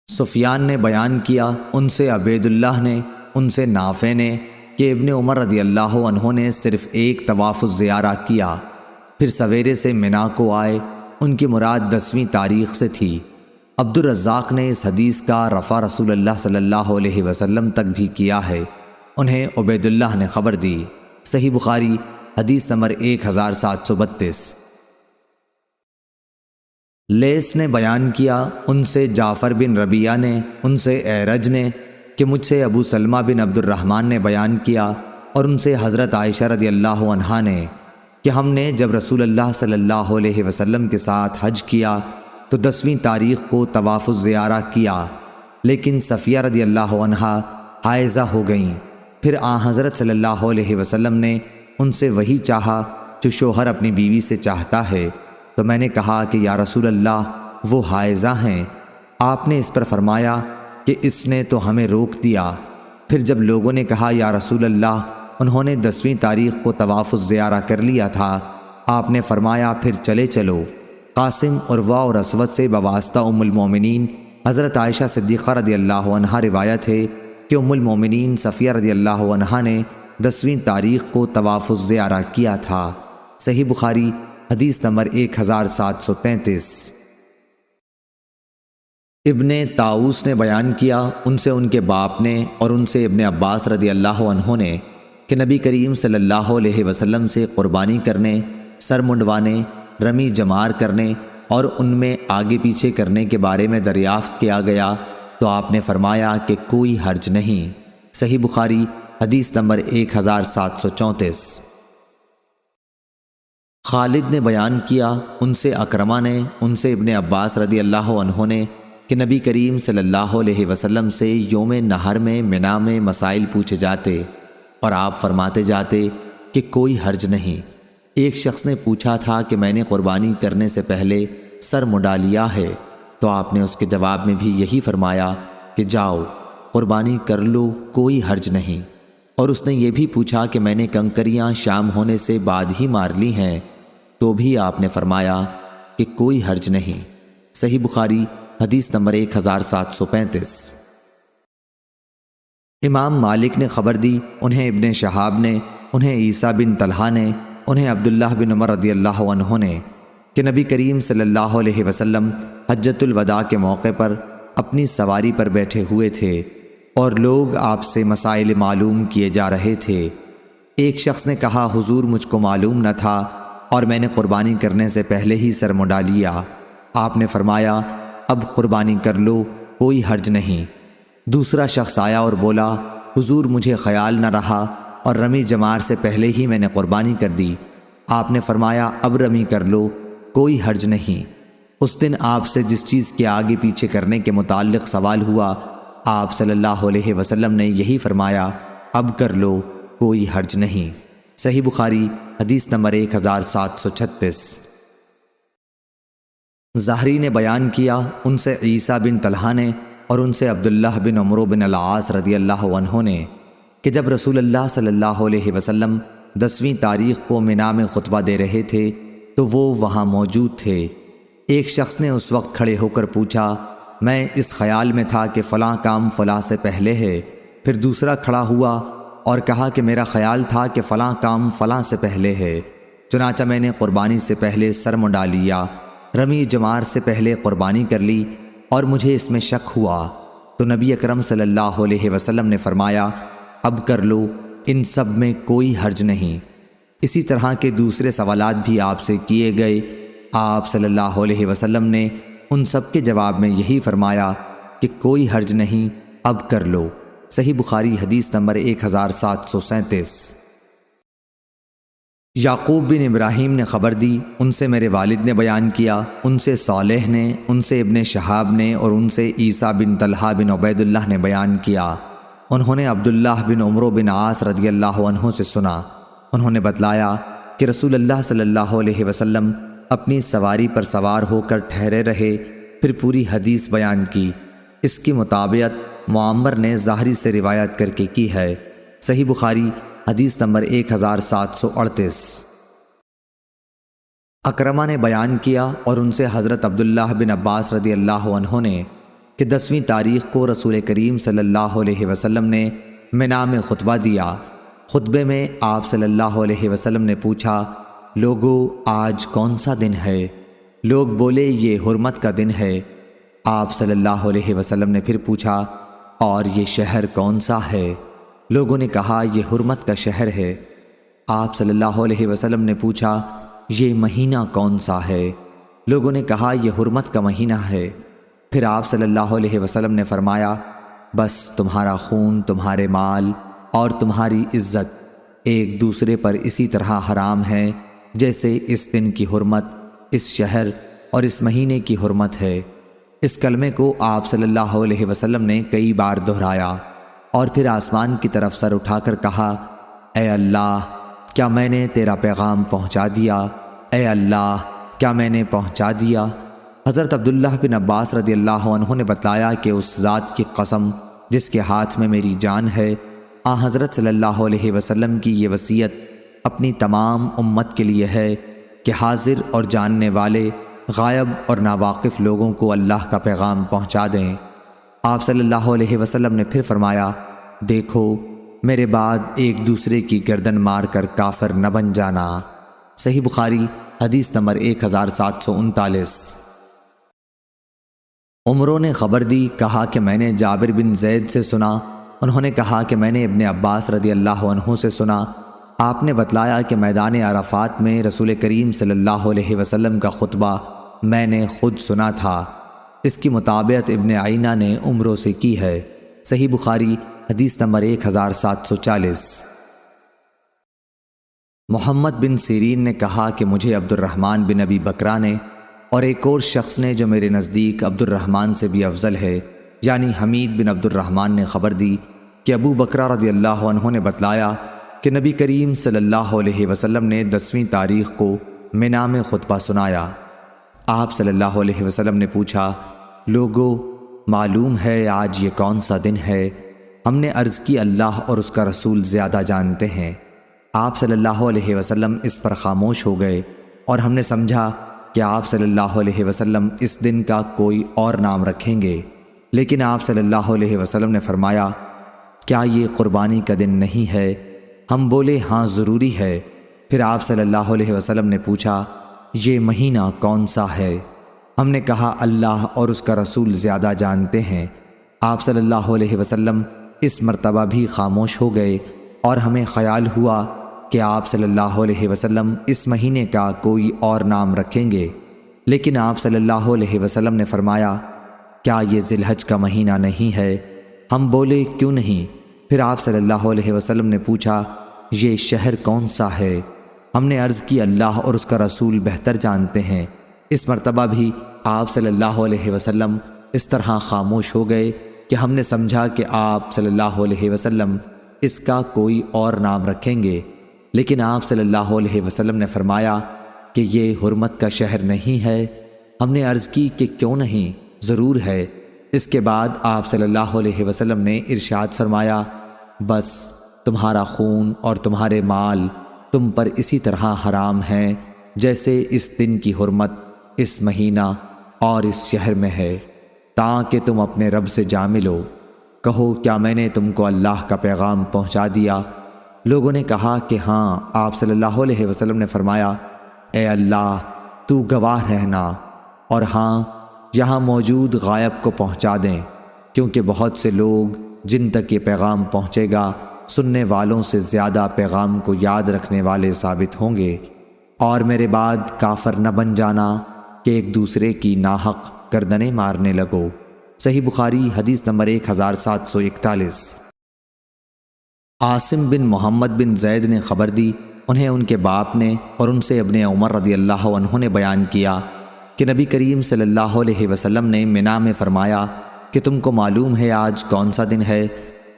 سفیان نے بیان کیا، ان سے عبید اللہ نے، ان سے نافع نے کہ ابن عمر رضی اللہ عنہ نے صرف ایک طواف الزیارہ کیا، پھر سویرے سے منا کو آئے۔ ان کی مراد 10ویں تاریخ سے تھی۔ عبد الرزاق نے اس حدیث کا رفع رسول اللہ صلی اللہ علیہ وسلم تک بھی کیا ہے، انہیں عبید اللہ نے خبر دی۔ صحیح بخاری حدیث نمبر 1732۔ لیث نے بیان کیا، ان سے جعفر بن ربیعہ نے، ان سے اعرج نے کہ مجھ سے ابو سلمہ بن عبد الرحمن نے بیان کیا، اور ان سے حضرت عائشہ رضی اللہ عنہا نے کہ ہم نے جب رسول اللہ صلی اللہ علیہ وسلم کے ساتھ حج کیا تو 10ویں تاریخ کو طواف الزیارہ کیا، لیکن صفیہ رضی اللہ عنہا حائضہ ہو گئیں۔ پھر حضرت صلی اللہ علیہ وسلم نے ان سے وہی چاہا جو شوہر اپنی بیوی سے چاہتا ہے، تو میں نے کہا کہ یا رسول اللہ وہ حائضہ ہیں۔ آپ نے اس پر فرمایا کہ اس نے تو ہمیں روک دیا۔ پھر جب لوگوں نے کہا یا رسول اللہ انہوں نے 10ویں تاریخ کو طواف الزیارہ کر لیا تھا، آپ نے فرمایا پھر چلے چلو۔ قاسم عروہ اور اسود سے بواسطہ ام المومنین حضرت عائشہ صدیقہ رضی اللہ عنہا روایت ہے کہ ام المومنین صفیہ رضی اللہ عنہا نے 10ویں تاریخ کو طواف الزیارہ کیا تھا۔ صحیح بخاری حدیث نمبر 1733۔ ابن طاؤس نے بیان کیا، ان سے ان کے باپ نے اور ان سے ابن عباس رضی اللہ عنہ نے کہ نبی کریم صلی اللہ علیہ وسلم سے قربانی کرنے، سر منڈوانے، رمی جمار کرنے اور ان میں آگے پیچھے کرنے کے بارے میں دریافت کیا گیا تو آپ نے فرمایا کہ کوئی حرج نہیں۔ صحیح بخاری حدیث نمبر 1734۔ خالد نے بیان کیا، ان سے اکرمہ نے، ان سے ابن عباس رضی اللہ عنہ نے کہ نبی کریم صلی اللہ علیہ وسلم سے یوم نہر میں منا میں مسائل پوچھے جاتے اور آپ فرماتے جاتے کہ کوئی حرج نہیں۔ ایک شخص نے پوچھا تھا کہ میں نے قربانی کرنے سے پہلے سر منڈا لیا ہے، تو آپ نے اس کے جواب میں بھی یہی فرمایا کہ جاؤ قربانی کر لو، کوئی حرج نہیں۔ اور اس نے یہ بھی پوچھا کہ میں نے کنکریاں شام ہونے سے بعد ہی مار لی ہیں، تو بھی آپ نے فرمایا کہ کوئی حرج نہیں۔ صحیح بخاری حدیث نمبر 1735۔ امام مالک نے خبر دی، انہیں ابن شہاب نے، انہیں عیسیٰ بن طلحہ نے، انہیں عبداللہ بن عمر رضی اللہ عنہ نے کہ نبی کریم صلی اللہ علیہ وسلم حجۃ الوداع کے موقع پر اپنی سواری پر بیٹھے ہوئے تھے اور لوگ آپ سے مسائل معلوم کیے جا رہے تھے۔ ایک شخص نے کہا حضور مجھ کو معلوم نہ تھا اور میں نے قربانی کرنے سے پہلے ہی سر منڈا لیا۔ آپ نے فرمایا اب قربانی کر لو، کوئی حرج نہیں۔ دوسرا شخص آیا اور بولا حضور مجھے خیال نہ رہا اور رمی جمار سے پہلے ہی میں نے قربانی کر دی۔ آپ نے فرمایا اب رمی کر لو، کوئی حرج نہیں۔ اس دن آپ سے جس چیز کے آگے پیچھے کرنے کے متعلق سوال ہوا، آپ صلی اللہ علیہ وسلم نے یہی فرمایا اب کر لو، کوئی حرج نہیں۔ صحیح بخاری حدیث نمبر 1736۔ زہری نے بیان کیا، ان سے عیسیٰ بن طلحہ نے اور ان سے عبداللہ بن عمرو بن العاص رضی اللہ عنہ نے کہ جب رسول اللہ صلی اللہ علیہ وسلم 10ویں تاریخ کو منا میں خطبہ دے رہے تھے تو وہ وہاں موجود تھے۔ ایک شخص نے اس وقت کھڑے ہو کر پوچھا میں اس خیال میں تھا کہ فلاں کام فلاں سے پہلے ہے۔ پھر دوسرا کھڑا ہوا اور کہا کہ میرا خیال تھا کہ فلاں کام فلاں سے پہلے ہے، چنانچہ میں نے قربانی سے پہلے سر منڈا لیا، رمی جمار سے پہلے قربانی کر لی اور مجھے اس میں شک ہوا، تو نبی اکرم صلی اللہ علیہ وسلم نے فرمایا اب کر لو، ان سب میں کوئی حرج نہیں۔ اسی طرح کے دوسرے سوالات بھی آپ سے کیے گئے، آپ صلی اللہ علیہ وسلم نے ان سب کے جواب میں یہی فرمایا کہ کوئی حرج نہیں، اب کر لو۔ صحیح بخاری حدیث نمبر 1737۔ یعقوب بن ابراہیم نے خبر دی، ان سے میرے والد نے بیان کیا، ان سے صالح نے، ان سے ابن شہاب نے اور ان سے عیسیٰ بن طلحہ بن عبید اللہ نے بیان کیا، انہوں نے عبداللہ بن عمرو بن عاص رضی اللہ عنہ سے سنا، انہوں نے بتلایا کہ رسول اللہ صلی اللہ علیہ وسلم اپنی سواری پر سوار ہو کر ٹھہرے رہے، پھر پوری حدیث بیان کی۔ اس کی مطابقت معمر نے ظاہری سے روایت کر کے کی ہے۔ صحیح بخاری حدیث نمبر 1738۔ اکرمہ نے بیان کیا اور ان سے حضرت عبداللہ بن عباس رضی اللہ عنہ نے کہ 10ویں تاریخ کو رسول کریم صلی اللہ علیہ وسلم نے منا میں خطبہ دیا۔ خطبے میں آپ صلی اللہ علیہ وسلم نے پوچھا، لوگو آج کون سا دن ہے؟ لوگ بولے یہ حرمت کا دن ہے۔ آپ صلی اللہ علیہ وسلم نے پھر پوچھا، اور یہ شہر کون سا ہے؟ لوگوں نے کہا یہ حرمت کا شہر ہے۔ آپ صلی اللہ علیہ وسلم نے پوچھا، یہ مہینہ کون سا ہے؟ لوگوں نے کہا یہ حرمت کا مہینہ ہے۔ پھر آپ صلی اللہ علیہ وسلم نے فرمایا، بس تمہارا خون، تمہارے مال اور تمہاری عزت ایک دوسرے پر اسی طرح حرام ہے جیسے اس دن کی حرمت، اس شہر اور اس مہینے کی حرمت ہے۔ اس کلمے کو آپ صلی اللہ علیہ وسلم نے کئی بار دہرایا اور پھر آسمان کی طرف سر اٹھا کر کہا، اے اللہ، کیا میں نے تیرا پیغام پہنچا دیا؟ اے اللہ، کیا میں نے پہنچا دیا؟ حضرت عبداللہ بن عباس رضی اللہ عنہ نے بتلایا کہ اس ذات کی قسم جس کے ہاتھ میں میری جان ہے، حضرت صلی اللہ علیہ وسلم کی یہ وصیت اپنی تمام امت کے لیے ہے کہ حاضر اور جاننے والے، غائب اور ناواقف لوگوں کو اللہ کا پیغام پہنچا دیں۔ آپ صلی اللہ علیہ وسلم نے پھر فرمایا، دیکھو میرے بعد ایک دوسرے کی گردن مار کر کافر نہ بن جانا۔ صحیح بخاری حدیث نمبر 1739۔ عمروں نے خبر دی، کہا کہ میں نے جابر بن زید سے سنا، انہوں نے کہا کہ میں نے ابن عباس رضی اللہ عنہ سے سنا، آپ نے بتلایا کہ میدان عرفات میں رسول کریم صلی اللہ علیہ وسلم کا خطبہ میں نے خود سنا تھا۔ اس کی مطابقت ابن عینہ نے عمروں سے کی ہے۔ صحیح بخاری حدیث نمبر 1740۔ محمد بن سیرین نے کہا کہ مجھے عبد الرحمن بن ابی بکرہ نے اور ایک اور شخص نے جو میرے نزدیک عبد الرحمن سے بھی افضل ہے، یعنی حمید بن عبد الرحمن نے خبر دی کہ ابو بکرہ رضی اللہ عنہ نے بتلایا کہ نبی کریم صلی اللہ علیہ وسلم نے 10ویں تاریخ کو منا میں خطبہ سنایا۔ آپ صلی اللہ علیہ وسلم نے پوچھا، لوگو معلوم ہے آج یہ کون سا دن ہے؟ ہم نے عرض کی اللہ اور اس کا رسول زیادہ جانتے ہیں۔ آپ صلی اللہ علیہ وسلم اس پر خاموش ہو گئے اور ہم نے سمجھا کہ آپ صلی اللہ علیہ وسلم اس دن کا کوئی اور نام رکھیں گے، لیکن آپ صلی اللہ علیہ وسلم نے فرمایا، کیا یہ قربانی کا دن نہیں ہے؟ ہم بولے ہاں ضروری ہے۔ پھر آپ صلی اللہ علیہ وسلم نے پوچھا، یہ مہینہ کون سا ہے؟ ہم نے کہا اللہ اور اس کا رسول زیادہ جانتے ہیں۔ آپ صلی اللہ علیہ وسلم اس مرتبہ بھی خاموش ہو گئے اور ہمیں خیال ہوا کہ آپ صلی اللہ علیہ وسلم اس مہینے کا کوئی اور نام رکھیں گے، لیکن آپ صلی اللہ علیہ وسلم نے فرمایا، کیا یہ ذی الحج کا مہینہ نہیں ہے؟ ہم بولے کیوں نہیں؟ پھر آپ صلی اللہ علیہ وسلم نے پوچھا، یہ شہر کون سا ہے؟ ہم نے عرض کی اللہ اور اس کا رسول بہتر جانتے ہیں۔ اس مرتبہ بھی آپ صلی اللہ علیہ وسلم اس طرح خاموش ہو گئے کہ ہم نے سمجھا کہ آپ صلی اللہ علیہ وسلم اس کا کوئی اور نام رکھیں گے، لیکن آپ صلی اللہ علیہ وسلم نے فرمایا کہ یہ حرمت کا شہر نہیں ہے۔ ہم نے عرض کی کہ کیوں نہیں؟ ضرور ہے۔ اس کے بعد آپ صلی اللہ علیہ وسلم نے ارشاد فرمایا، بس تمہارا خون اور تمہارے مال تم پر اسی طرح حرام ہیں جیسے اس دن کی حرمت اس مہینہ اور اس شہر میں ہے، تاکہ تم اپنے رب سے جا ملو۔ کہو کیا میں نے تم کو اللہ کا پیغام پہنچا دیا؟ لوگوں نے کہا کہ ہاں۔ آپ صلی اللہ علیہ وسلم نے فرمایا، اے اللہ تو گواہ رہنا، اور ہاں یہاں موجود غائب کو پہنچا دیں، کیونکہ بہت سے لوگ جن تک یہ پیغام پہنچے گا سننے والوں سے زیادہ پیغام کو یاد رکھنے والے ثابت ہوں گے، اور میرے بعد کافر نہ بن جانا کہ ایک دوسرے کی ناحق گردنیں مارنے لگو۔ صحیح بخاری حدیث نمبر 1741۔ عاصم بن محمد بن زید نے خبر دی، انہیں ان کے باپ نے اور ان سے ابن عمر رضی اللہ عنہ نے بیان کیا کہ نبی کریم صلی اللہ علیہ وسلم نے منا میں فرمایا کہ تم کو معلوم ہے آج کون سا دن ہے؟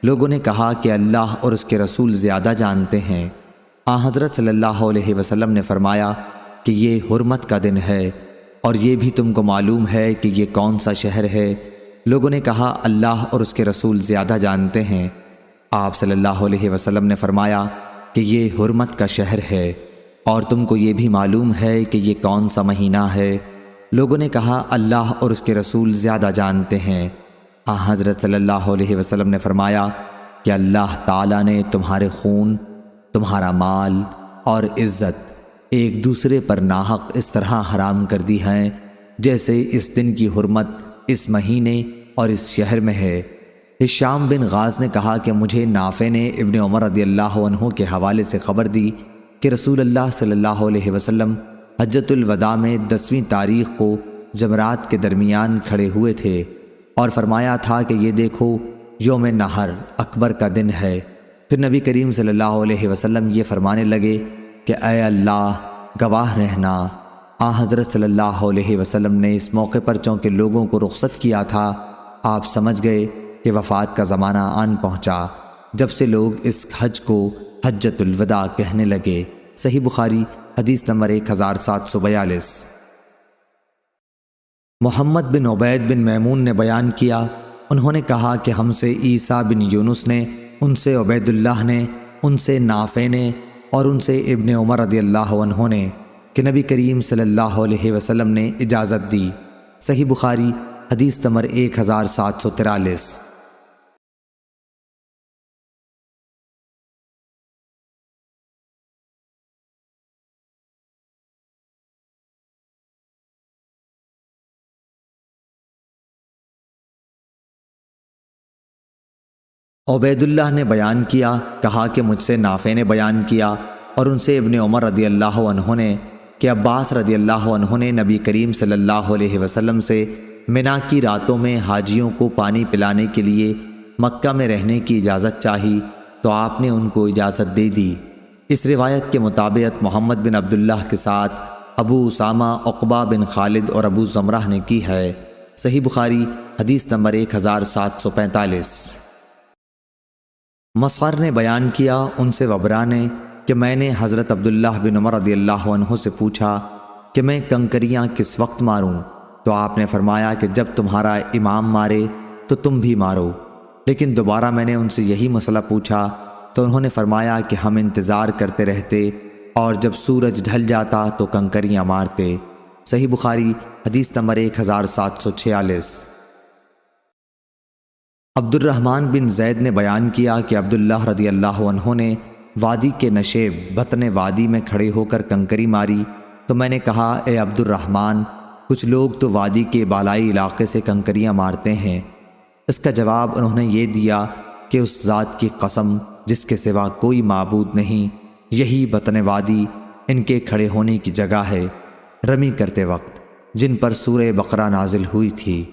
لوگوں نے کہا کہ اللہ اور اس کے رسول زیادہ جانتے ہیں۔ حضرت صلی اللہ علیہ وسلم نے فرمایا کہ یہ حرمت کا دن ہے، اور یہ بھی تم کو معلوم ہے کہ یہ کون سا شہر ہے؟ لوگوں نے کہا اللہ اور اس کے رسول زیادہ جانتے ہیں۔ آپ صلی اللہ علیہ وسلم نے فرمایا کہ یہ حرمت کا شہر ہے، اور تم کو یہ بھی معلوم ہے کہ یہ کون سا مہینہ ہے؟ لوگوں نے کہا اللہ اور اس کے رسول زیادہ جانتے ہیں۔ حضرت صلی اللہ علیہ وسلم نے فرمایا کہ اللہ تعالیٰ نے تمہارے خون، تمہارا مال اور عزت ایک دوسرے پر ناحق اس طرح حرام کر دی ہیں جیسے اس دن کی حرمت اس مہینے اور اس شہر میں ہے۔ ہشام بن غاز نے کہا کہ مجھے نافع نے ابن عمر رضی اللہ عنہ کے حوالے سے خبر دی کہ رسول اللہ صلی اللہ علیہ وسلم حجۃ الوداع میں 10ویں تاریخ کو جمرات کے درمیان کھڑے ہوئے تھے اور فرمایا تھا کہ یہ دیکھو یوم نحر اکبر کا دن ہے۔ پھر نبی کریم صلی اللہ علیہ وسلم یہ فرمانے لگے کہ اے اللہ گواہ رہنا۔ حضرت صلی اللہ علیہ وسلم نے اس موقع پر چونکہ لوگوں کو رخصت کیا تھا، آپ سمجھ گئے کہ وفات کا زمانہ آن پہنچا، جب سے لوگ اس حج کو حجۃ الوداع کہنے لگے۔ صحیح بخاری حدیث نمبر 1742۔ محمد بن عبید بن میمون نے بیان کیا، انہوں نے کہا کہ ہم سے عیسیٰ بن یونس نے، ان سے عبید اللہ نے، ان سے نافع نے اور ان سے ابن عمر رضی اللہ عنہ نے کہ نبی کریم صلی اللہ علیہ وسلم نے اجازت دی۔ صحیح بخاری حدیث نمبر 1743۔ عبید اللہ نے بیان کیا، کہا کہ مجھ سے نافع نے بیان کیا اور ان سے ابن عمر رضی اللہ عنہ نے کہ عباس رضی اللہ عنہ نے نبی کریم صلی اللہ علیہ وسلم سے منا کی راتوں میں حاجیوں کو پانی پلانے کے لیے مکہ میں رہنے کی اجازت چاہی تو آپ نے ان کو اجازت دے دی۔ اس روایت کے مطابق محمد بن عبداللہ کے ساتھ ابو اسامہ، عقبہ بن خالد اور ابو زمرہ نے کی ہے۔ صحیح بخاری حدیث نمبر 1745۔ مسعر نے بیان کیا، ان سے وبرا نے کہ میں نے حضرت عبداللہ بن عمر رضی اللہ عنہ سے پوچھا کہ میں کنکریاں کس وقت ماروں؟ تو آپ نے فرمایا کہ جب تمہارا امام مارے تو تم بھی مارو۔ لیکن دوبارہ میں نے ان سے یہی مسئلہ پوچھا تو انہوں نے فرمایا کہ ہم انتظار کرتے رہتے اور جب سورج ڈھل جاتا تو کنکریاں مارتے۔ صحیح بخاری حدیث نمبر 1746۔ عبد الرحمن بن زید نے بیان کیا کہ عبداللہ رضی اللہ عنہ نے وادی کے نشیب بطن وادی میں کھڑے ہو کر کنکری ماری تو میں نے کہا اے عبد الرحمن، کچھ لوگ تو وادی کے بالائی علاقے سے کنکریاں مارتے ہیں۔ اس کا جواب انہوں نے یہ دیا کہ اس ذات کی قسم جس کے سوا کوئی معبود نہیں، یہی بطن وادی ان کے کھڑے ہونے کی جگہ ہے رمی کرتے وقت جن پر سورہ بقرہ نازل ہوئی تھی۔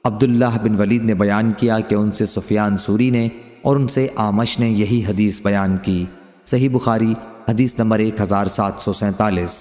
عبداللہ بن ولید نے بیان کیا کہ ان سے سفیان ثوری نے اور ان سے اعمش نے یہی حدیث بیان کی۔ صحیح بخاری حدیث نمبر 1747۔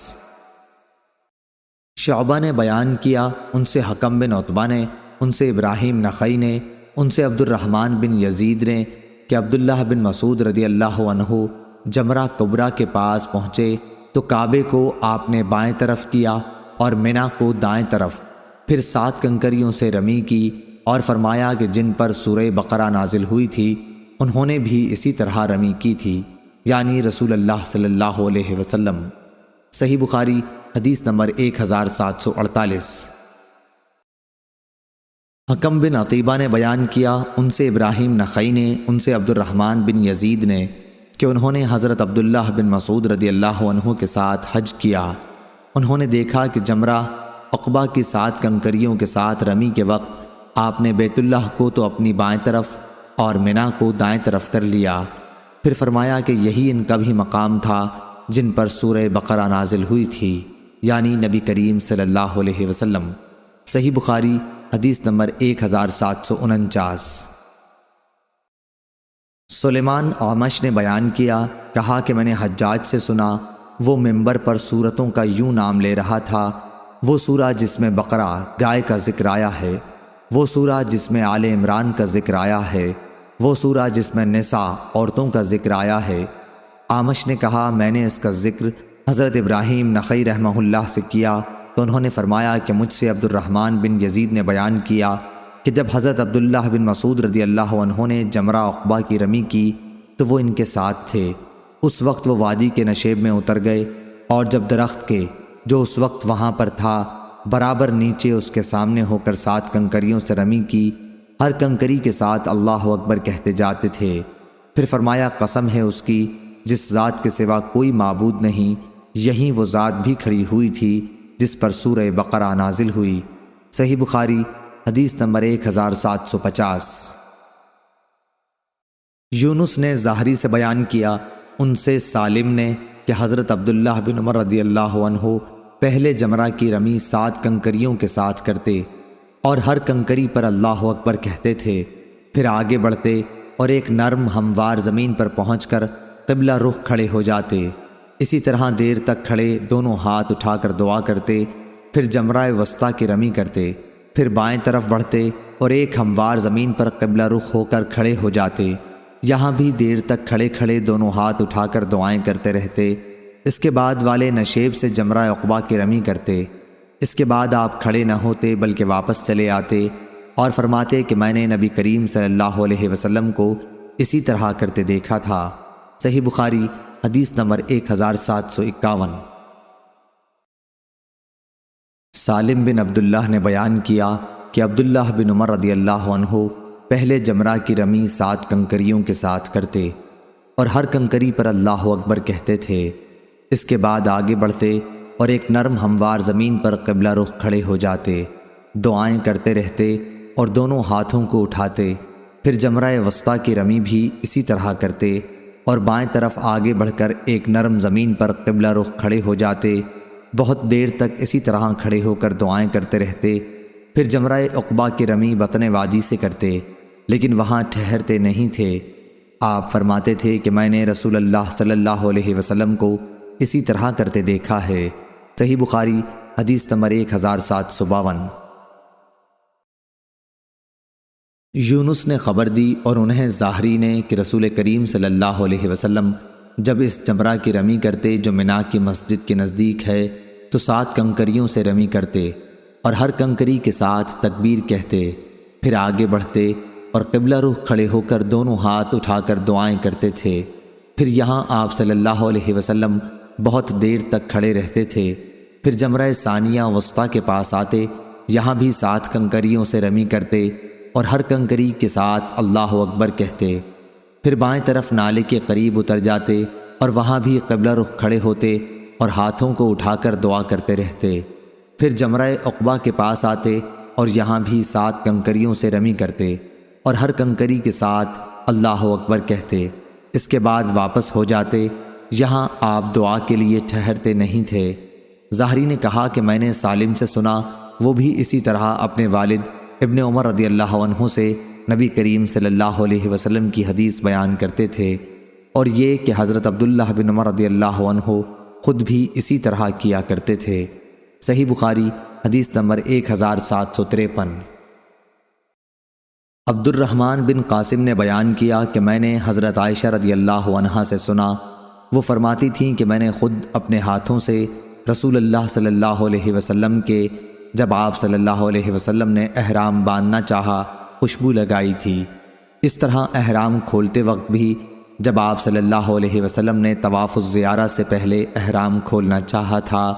شعبہ نے بیان کیا، ان سے حکم بن عتبہ نے، ان سے ابراہیم نخعی نے، ان سے عبد الرحمن بن یزید نے کہ عبداللہ بن مسعود رضی اللہ عنہ جمرہ کبریٰ کے پاس پہنچے تو کعبے کو آپ نے بائیں طرف کیا اور منا کو دائیں طرف، پھر 7 کنکریوں سے رمی کی اور فرمایا کہ جن پر سورہ بقرہ نازل ہوئی تھی انہوں نے بھی اسی طرح رمی کی تھی، یعنی رسول اللہ صلی اللہ علیہ وسلم۔ صحیح بخاری حدیث نمبر 1748۔ حکم بن عطیبہ نے بیان کیا، ان سے ابراہیم نخعی نے، ان سے عبد الرحمن بن یزید نے کہ انہوں نے حضرت عبداللہ بن مسعود رضی اللہ عنہ کے ساتھ حج کیا۔ انہوں نے دیکھا کہ جمرہ عقبہ کی 7 کنکریوں کے ساتھ رمی کے وقت آپ نے بیت اللہ کو تو اپنی بائیں طرف اور منا کو دائیں طرف کر لیا، پھر فرمایا کہ یہی ان کا بھی مقام تھا جن پر سورہ بقرہ نازل ہوئی تھی، یعنی نبی کریم صلی اللہ علیہ وسلم۔ صحیح بخاری حدیث نمبر 1749۔ سلیمان اعمش نے بیان کیا، کہا کہ میں نے حجاج سے سنا، وہ منبر پر سورتوں کا یوں نام لے رہا تھا، وہ سورہ جس میں بقرہ گائے کا ذکر آیا ہے، وہ سورہ جس میں آل عمران کا ذکر آیا ہے، وہ سورہ جس میں نساء عورتوں کا ذکر آیا ہے۔ آمش نے کہا میں نے اس کا ذکر حضرت ابراہیم نخعی رحمہ اللہ سے کیا تو انہوں نے فرمایا کہ مجھ سے عبد الرحمن بن یزید نے بیان کیا کہ جب حضرت عبداللہ بن مسعود رضی اللہ عنہ نے جمرہ عقبہ کی رمی کی تو وہ ان کے ساتھ تھے۔ اس وقت وہ وادی کے نشیب میں اتر گئے اور جب درخت کے جو اس وقت وہاں پر تھا برابر نیچے اس کے سامنے ہو کر 7 کنکریوں سے رمی کی، ہر کنکری کے ساتھ اللہ اکبر کہتے جاتے تھے۔ پھر فرمایا قسم ہے اس کی جس ذات کے سوا کوئی معبود نہیں، یہیں وہ ذات بھی کھڑی ہوئی تھی جس پر سورہ بقرہ نازل ہوئی۔ صحیح بخاری حدیث نمبر 1750۔ یونس نے ظاہری سے بیان کیا، ان سے سالم نے کہ حضرت عبداللہ بن عمر رضی اللہ عنہ پہلے جمرہ کی رمی 7 کنکریوں کے ساتھ کرتے اور ہر کنکری پر اللہ اکبر کہتے تھے، پھر آگے بڑھتے اور ایک نرم ہموار زمین پر پہنچ کر قبلہ رخ کھڑے ہو جاتے۔ اسی طرح دیر تک کھڑے دونوں ہاتھ اٹھا کر دعا کرتے، پھر جمرہ وسطیٰ کی رمی کرتے، پھر بائیں طرف بڑھتے اور ایک ہموار زمین پر قبلہ رخ ہو کر کھڑے ہو جاتے۔ یہاں بھی دیر تک کھڑے کھڑے دونوں ہاتھ اٹھا کر دعائیں کرتے رہتے۔ اس کے بعد والے نشیب سے جمرہ عقبہ کی رمی کرتے۔ اس کے بعد آپ کھڑے نہ ہوتے بلکہ واپس چلے آتے اور فرماتے کہ میں نے نبی کریم صلی اللہ علیہ وسلم کو اسی طرح کرتے دیکھا تھا۔ صحیح بخاری حدیث نمبر 1751۔ سالم بن عبداللہ نے بیان کیا کہ عبداللہ بن عمر رضی اللہ عنہ پہلے جمرہ کی رمی 7 کنکریوں کے ساتھ کرتے اور ہر کنکری پر اللہ اکبر کہتے تھے۔ اس کے بعد آگے بڑھتے اور ایک نرم ہموار زمین پر قبلہ رخ کھڑے ہو جاتے، دعائیں کرتے رہتے اور دونوں ہاتھوں کو اٹھاتے، پھر جمرہ وسطیٰ کی رمی بھی اسی طرح کرتے اور بائیں طرف آگے بڑھ کر ایک نرم زمین پر قبلہ رخ کھڑے ہو جاتے، بہت دیر تک اسی طرح کھڑے ہو کر دعائیں کرتے رہتے، پھر جمرہ عقبہ کی رمی بطن وادی سے کرتے، لیکن وہاں ٹھہرتے نہیں تھے۔ آپ فرماتے تھے کہ میں نے رسول اللہ صلی اللہ علیہ وسلم کو اسی طرح کرتے دیکھا ہے۔ صحیح بخاری حدیث نمبر 1752۔ یونس نے خبر دی اور انہیں ظاہری نے کہ رسول کریم صلی اللہ علیہ وسلم جب اس جمرہ کی رمی کرتے جو منا کی مسجد کے نزدیک ہے تو 7 کنکریوں سے رمی کرتے اور ہر کنکری کے ساتھ تکبیر کہتے، پھر آگے بڑھتے اور قبلہ رخ کھڑے ہو کر دونوں ہاتھ اٹھا کر دعائیں کرتے تھے۔ پھر یہاں آپ صلی اللہ علیہ وسلم بہت دیر تک کھڑے رہتے تھے، پھر جمرہ ثانیہ وسطیٰ کے پاس آتے، یہاں بھی 7 کنکریوں سے رمی کرتے اور ہر کنکری کے ساتھ اللہ اکبر کہتے، پھر بائیں طرف نالے کے قریب اتر جاتے اور وہاں بھی قبلہ رخ کھڑے ہوتے اور ہاتھوں کو اٹھا کر دعا کرتے رہتے، پھر جمرہ عقبہ کے پاس آتے اور یہاں بھی 7 کنکریوں سے رمی کرتے اور ہر کنکری کے ساتھ اللہ اکبر کہتے۔ اس کے بعد واپس ہو جاتے، یہاں آپ دعا کے لیے ٹھہرتے نہیں تھے۔ ظاہری نے کہا کہ میں نے سالم سے سنا، وہ بھی اسی طرح اپنے والد ابن عمر رضی اللہ عنہ سے نبی کریم صلی اللہ علیہ وسلم کی حدیث بیان کرتے تھے، اور یہ کہ حضرت عبداللہ بن عمر رضی اللہ عنہ خود بھی اسی طرح کیا کرتے تھے۔ صحیح بخاری حدیث نمبر 1753۔ عبد الرحمن بن قاسم نے بیان کیا کہ میں نے حضرت عائشہ رضی اللہ عنہا سے سنا، وہ فرماتی تھیں کہ میں نے خود اپنے ہاتھوں سے رسول اللہ صلی اللہ علیہ وسلم کے جب آپ صلی اللہ علیہ وسلم نے احرام باندھنا چاہا خوشبو لگائی تھی۔ اس طرح احرام کھولتے وقت بھی جب آپ صلی اللہ علیہ وسلم نے طواف الزیارہ سے پہلے احرام کھولنا چاہا تھا،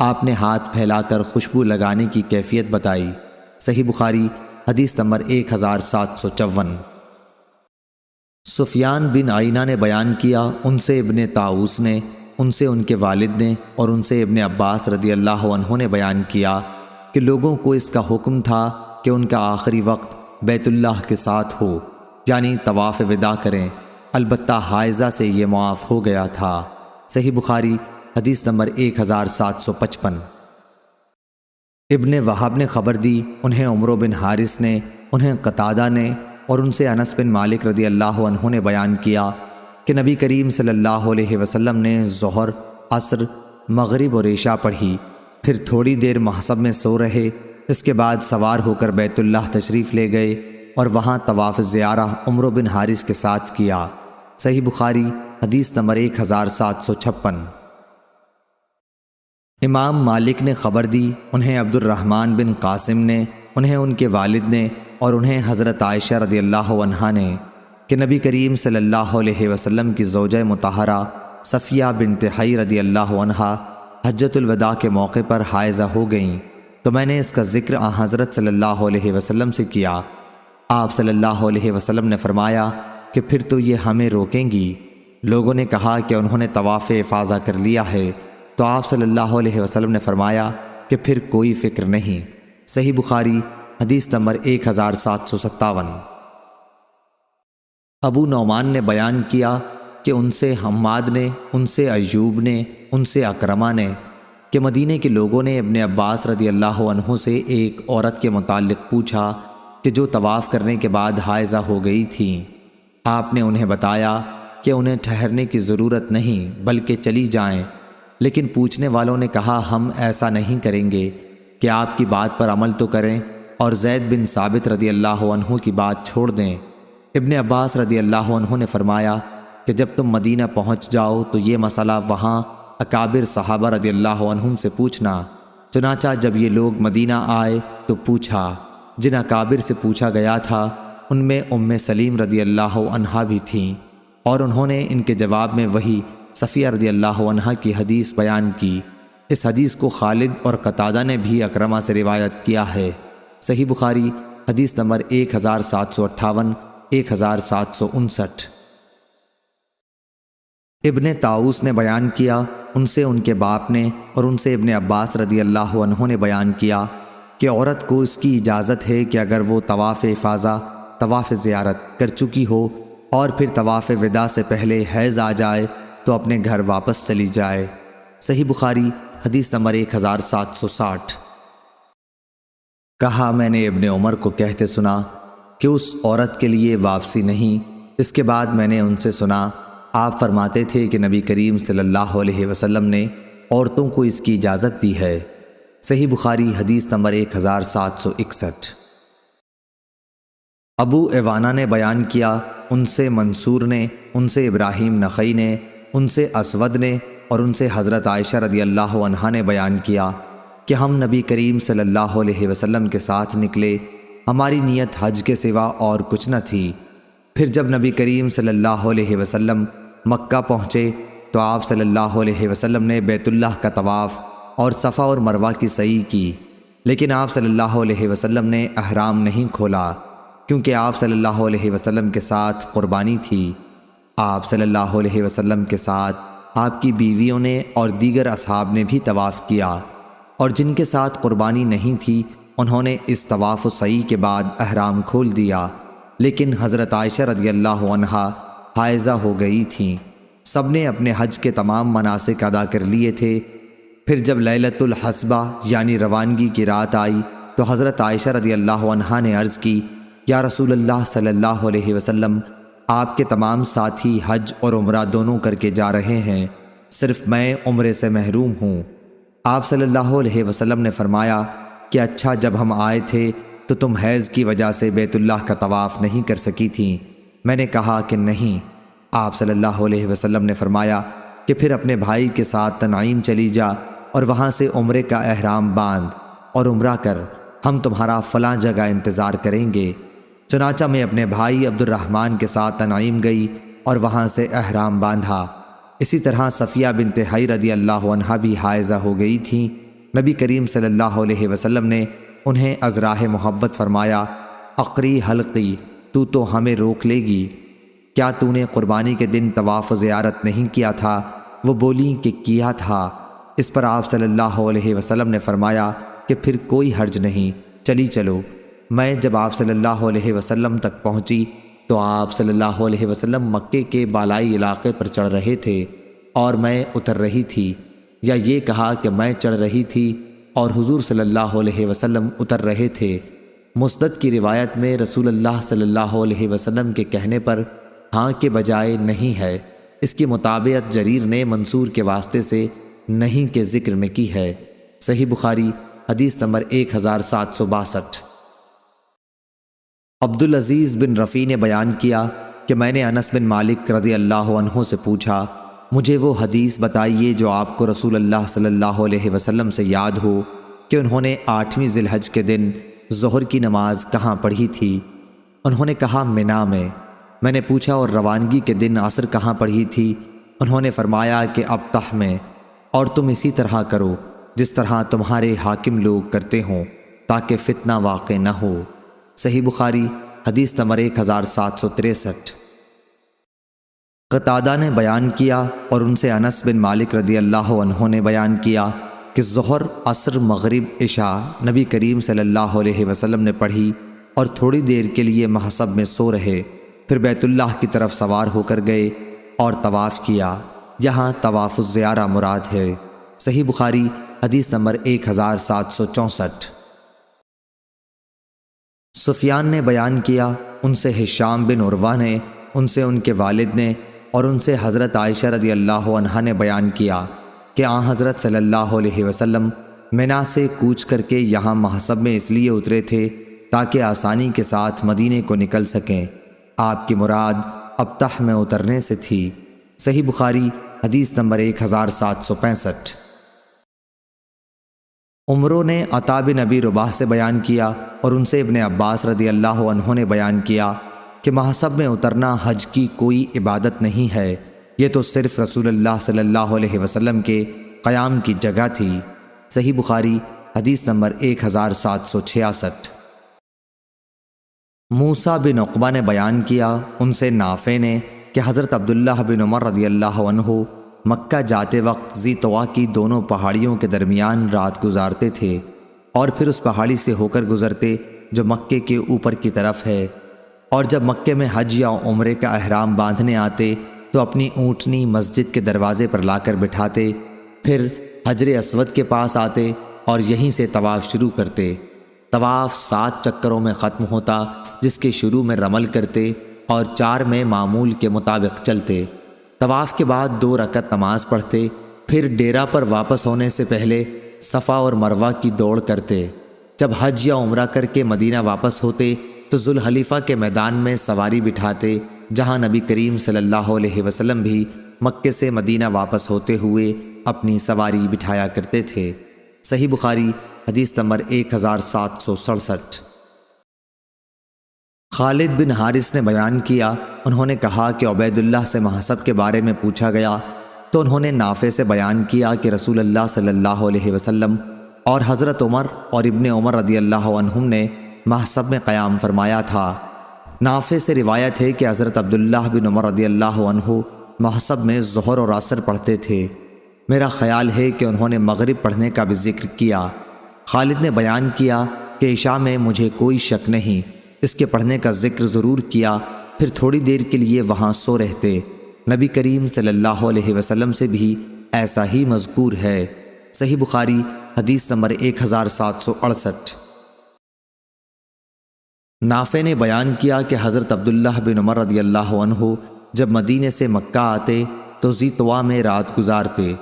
آپ نے ہاتھ پھیلا کر خوشبو لگانے کی کیفیت بتائی۔ صحیح بخاری حدیث نمبر 1754۔ سفیان بن عینہ نے بیان کیا، ان سے ابن طاؤس نے، ان سے ان کے والد نے اور ان سے ابن عباس رضی اللہ عنہ نے بیان کیا کہ لوگوں کو اس کا حکم تھا کہ ان کا آخری وقت بیت اللہ کے ساتھ ہو، یعنی طواف وداع کریں، البتہ حائضہ سے یہ معاف ہو گیا تھا۔ صحیح بخاری حدیث نمبر 1755۔ ابن وہب نے خبر دی، انہیں عمرو بن حارث نے، انہیں قتادہ نے اور ان سے انس بن مالک رضی اللہ عنہ نے بیان کیا کہ نبی کریم صلی اللہ علیہ وسلم نے ظہر، عصر، مغرب اور عشاء پڑھی، پھر تھوڑی دیر محصب میں سو رہے، اس کے بعد سوار ہو کر بیت اللہ تشریف لے گئے، اور وہاں طواف زیارہ عمرو بن حارث کے ساتھ کیا۔ صحیح بخاری حدیث نمبر 1756۔ امام مالک نے خبر دی، انہیں عبد الرحمن بن قاسم نے، انہیں ان کے والد نے اور انہیں حضرت عائشہ رضی اللہ عنہا نے کہ نبی کریم صلی اللہ علیہ وسلم کی زوجہ مطہرہ صفیہ بنت حی رضی اللہ عنہا حجۃ الوداع کے موقع پر حائضہ ہو گئیں، تو میں نے اس کا ذکر حضرت صلی اللہ علیہ وسلم سے کیا۔ آپ صلی اللہ علیہ وسلم نے فرمایا کہ پھر تو یہ ہمیں روکیں گی۔ لوگوں نے کہا کہ انہوں نے طواف افاضہ کر لیا ہے، تو آپ صلی اللہ علیہ وسلم نے فرمایا کہ پھر کوئی فکر نہیں۔ صحیح بخاری حدیث نمبر 1757۔ ابو نعمان نے بیان کیا کہ ان سے حماد نے، ان سے ایوب نے، ان سے اکرمہ نے کہ مدینے کے لوگوں نے ابن عباس رضی اللہ عنہ سے ایک عورت کے متعلق پوچھا کہ جو طواف کرنے کے بعد حائضہ ہو گئی تھیں۔ آپ نے انہیں بتایا کہ انہیں ٹھہرنے کی ضرورت نہیں بلکہ چلی جائیں، لیکن پوچھنے والوں نے کہا ہم ایسا نہیں کریں گے کہ آپ کی بات پر عمل تو کریں اور زید بن ثابت رضی اللہ عنہ کی بات چھوڑ دیں۔ ابن عباس رضی اللہ عنہ نے فرمایا کہ جب تم مدینہ پہنچ جاؤ تو یہ مسئلہ وہاں اکابر صحابہ رضی اللہ عنہم سے پوچھنا۔ چنانچہ جب یہ لوگ مدینہ آئے تو پوچھا۔ جن اکابر سے پوچھا گیا تھا ان میں سلیم رضی اللہ عنہا بھی تھیں، اور انہوں نے ان کے جواب میں وہی صفیہ رضی اللہ عنہا کی حدیث بیان کی۔ اس حدیث کو خالد اور قتادہ نے بھی اکرمہ سے روایت کیا ہے۔ صحیح بخاری حدیث نمبر 1758، 1759۔ ابن طاؤس نے بیان کیا، ان سے ان کے باپ نے اور ان سے ابن عباس رضی اللہ عنہ نے بیان کیا کہ عورت کو اس کی اجازت ہے کہ اگر وہ طواف افاضہ، طواف زیارت کر چکی ہو اور پھر طواف وداع سے پہلے حیض آ جائے تو اپنے گھر واپس چلی جائے۔ صحیح بخاری حدیث نمبر 1760۔ کہا میں نے ابن عمر کو کہتے سنا کہ اس عورت کے لیے واپسی نہیں۔ اس کے بعد میں نے ان سے سنا آپ فرماتے تھے کہ نبی کریم صلی اللہ علیہ وسلم نے عورتوں کو اس کی اجازت دی ہے۔ صحیح بخاری حدیث نمبر 1761۔ ابو عوانہ نے بیان کیا، ان سے منصور نے، ان سے ابراہیم نخعی نے، ان سے اسود نے اور ان سے حضرت عائشہ رضی اللہ عنہا نے بیان کیا کہ ہم نبی کریم صلی اللہ علیہ وسلم کے ساتھ نکلے، ہماری نیت حج کے سوا اور کچھ نہ تھی۔ پھر جب نبی کریم صلی اللہ علیہ وسلم مکہ پہنچے تو آپ صلی اللہ علیہ وسلم نے بیت اللہ کا طواف اور صفا اور مروہ کی سعی کی، لیکن آپ صلی اللہ علیہ وسلم نے احرام نہیں کھولا کیونکہ آپ صلی اللہ علیہ وسلم کے ساتھ قربانی تھی۔ آپ صلی اللہ علیہ وسلم کے ساتھ آپ کی بیویوں نے اور دیگر اصحاب نے بھی طواف کیا، اور جن کے ساتھ قربانی نہیں تھی انہوں نے اس طواف و سعی کے بعد احرام کھول دیا، لیکن حضرت عائشہ رضی اللہ عنہا حائضہ ہو گئی تھیں۔ سب نے اپنے حج کے تمام مناسک ادا کر لیے تھے۔ پھر جب لیلۃ الحصبہ یعنی روانگی کی رات آئی تو حضرت عائشہ رضی اللہ عنہا نے عرض کی، یا رسول اللہ صلی اللہ علیہ وسلم، آپ کے تمام ساتھی حج اور عمرہ دونوں کر کے جا رہے ہیں، صرف میں عمرے سے محروم ہوں۔ آپ صلی اللہ علیہ وسلم نے فرمایا کہ اچھا، جب ہم آئے تھے تو تم حیض کی وجہ سے بیت اللہ کا طواف نہیں کر سکی تھیں؟ میں نے کہا کہ نہیں۔ آپ صلی اللہ علیہ وسلم نے فرمایا کہ پھر اپنے بھائی کے ساتھ تنعیم چلی جا اور وہاں سے عمرے کا احرام باندھ اور عمرہ کر، ہم تمہارا فلاں جگہ انتظار کریں گے۔ چنانچہ میں اپنے بھائی عبد الرحمن کے ساتھ تنعیم گئی اور وہاں سے احرام باندھا۔ اسی طرح صفیہ بنت حی رضی اللہ عنہا بھی حائضہ ہو گئی تھیں۔ نبی کریم صلی اللہ علیہ وسلم نے انہیں از راہ محبت فرمایا، اقری حلقی، تو ہمیں روک لے گی؟ کیا تو نے قربانی کے دن طواف و زیارت نہیں کیا تھا؟ وہ بولیں کہ کیا تھا۔ اس پر آپ صلی اللہ علیہ وسلم نے فرمایا کہ پھر کوئی حرج نہیں، چلی چلو۔ میں جب آپ صلی اللہ علیہ وسلم تک پہنچی تو آپ صلی اللہ علیہ وسلم مکے کے بالائی علاقے پر چڑھ رہے تھے اور میں اتر رہی تھی، یا یہ کہا کہ میں چڑھ رہی تھی اور حضور صلی اللہ علیہ وسلم اتر رہے تھے۔ مسند کی روایت میں رسول اللہ صلی اللہ علیہ وسلم کے کہنے پر ہاں کے بجائے نہیں ہے۔ اس کی مطابقت جریر نے منصور کے واسطے سے نہیں کے ذکر میں کی ہے۔ صحیح بخاری حدیث نمبر 1762۔ عبدالعزیز بن رفیع نے بیان کیا کہ میں نے انس بن مالک رضی اللہ عنہ سے پوچھا، مجھے وہ حدیث بتائیے جو آپ کو رسول اللہ صلی اللہ علیہ وسلم سے یاد ہو کہ انہوں نے 8ویں ذی الحج کے دن ظہر کی نماز کہاں پڑھی تھی؟ انہوں نے کہا منا میں۔ میں نے پوچھا اور روانگی کے دن عصر کہاں پڑھی تھی؟ انہوں نے فرمایا کہ ابطح میں، اور تم اسی طرح کرو جس طرح تمہارے حاکم لوگ کرتے ہوں تاکہ فتنہ واقع نہ ہو۔ صحیح بخاری حدیث نمبر 1763۔ قتادہ نے بیان کیا اور ان سے انس بن مالک رضی اللہ عنہ نے بیان کیا کہ ظہر، عصر، مغرب، عشاء نبی کریم صلی اللہ علیہ وسلم نے پڑھی اور تھوڑی دیر کے لیے محصب میں سو رہے، پھر بیت اللہ کی طرف سوار ہو کر گئے اور طواف کیا۔ یہاں طواف الزیارہ مراد ہے۔ صحیح بخاری حدیث نمبر 1764۔ سفیان نے بیان کیا، ان سے ہشام بن عروہ نے، ان سے ان کے والد نے، اور ان سے حضرت عائشہ رضی اللہ عنہا نے بیان کیا کہ آن حضرت صلی اللہ علیہ وسلم منا سے کوچ کر کے یہاں محصب میں اس لیے اترے تھے تاکہ آسانی کے ساتھ مدینے کو نکل سکیں۔ آپ کی مراد ابطح میں اترنے سے تھی۔ صحیح بخاری حدیث نمبر 1765۔ عمرو نے عطا بن ابی رباح سے بیان کیا اور ان سے ابن عباس رضی اللہ عنہ نے بیان کیا کہ محصب میں اترنا حج کی کوئی عبادت نہیں ہے، یہ تو صرف رسول اللہ صلی اللہ علیہ وسلم کے قیام کی جگہ تھی۔ صحیح بخاری حدیث نمبر 1766۔ موسیٰ بن عقبہ نے بیان کیا، ان سے نافع نے کہ حضرت عبداللہ بن عمر رضی اللہ عنہ مکہ جاتے وقت ذی طوا کی دونوں پہاڑیوں کے درمیان رات گزارتے تھے اور پھر اس پہاڑی سے ہو کر گزرتے جو مکے کے اوپر کی طرف ہے، اور جب مکے میں حج یا عمرے کا احرام باندھنے آتے تو اپنی اونٹنی مسجد کے دروازے پر لا کر بٹھاتے، پھر حجر اسود کے پاس آتے اور یہیں سے طواف شروع کرتے۔ طواف 7 چکروں میں ختم ہوتا، جس کے شروع میں رمل کرتے اور 4 میں معمول کے مطابق چلتے۔ طواف کے بعد 2 رکعت نماز پڑھتے، پھر ڈیرا پر واپس ہونے سے پہلے صفا اور مروہ کی دوڑ کرتے۔ جب حج یا عمرہ کر کے مدینہ واپس ہوتے تو ذوالحلیفہ کے میدان میں سواری بٹھاتے، جہاں نبی کریم صلی اللہ علیہ وسلم بھی مکے سے مدینہ واپس ہوتے ہوئے اپنی سواری بٹھایا کرتے تھے۔ صحیح بخاری حدیث نمبر 1767۔ خالد بن حارث نے بیان کیا، انہوں نے کہا کہ عبید اللہ سے محصب کے بارے میں پوچھا گیا تو انہوں نے نافع سے بیان کیا کہ رسول اللہ صلی اللہ علیہ وسلم اور حضرت عمر اور ابن عمر رضی اللہ عنہم نے محصب میں قیام فرمایا تھا۔ نافع سے روایت ہے کہ حضرت عبداللہ بن عمر رضی اللہ عنہ محصب میں ظہر اور عصر پڑھتے تھے۔ میرا خیال ہے کہ انہوں نے مغرب پڑھنے کا بھی ذکر کیا۔ خالد نے بیان کیا کہ عشاء میں مجھے کوئی شک نہیں، اس کے پڑھنے کا ذکر ضرور کیا، پھر تھوڑی دیر کے لیے وہاں سو رہتے۔ نبی کریم صلی اللہ علیہ وسلم سے بھی ایسا ہی مذکور ہے۔ صحیح بخاری حدیث نمبر 1768۔ نافع نے بیان کیا کہ حضرت عبداللہ بن عمر رضی اللہ عنہ جب مدینے سے مکہ آتے تو ذی طوا میں رات گزارتے،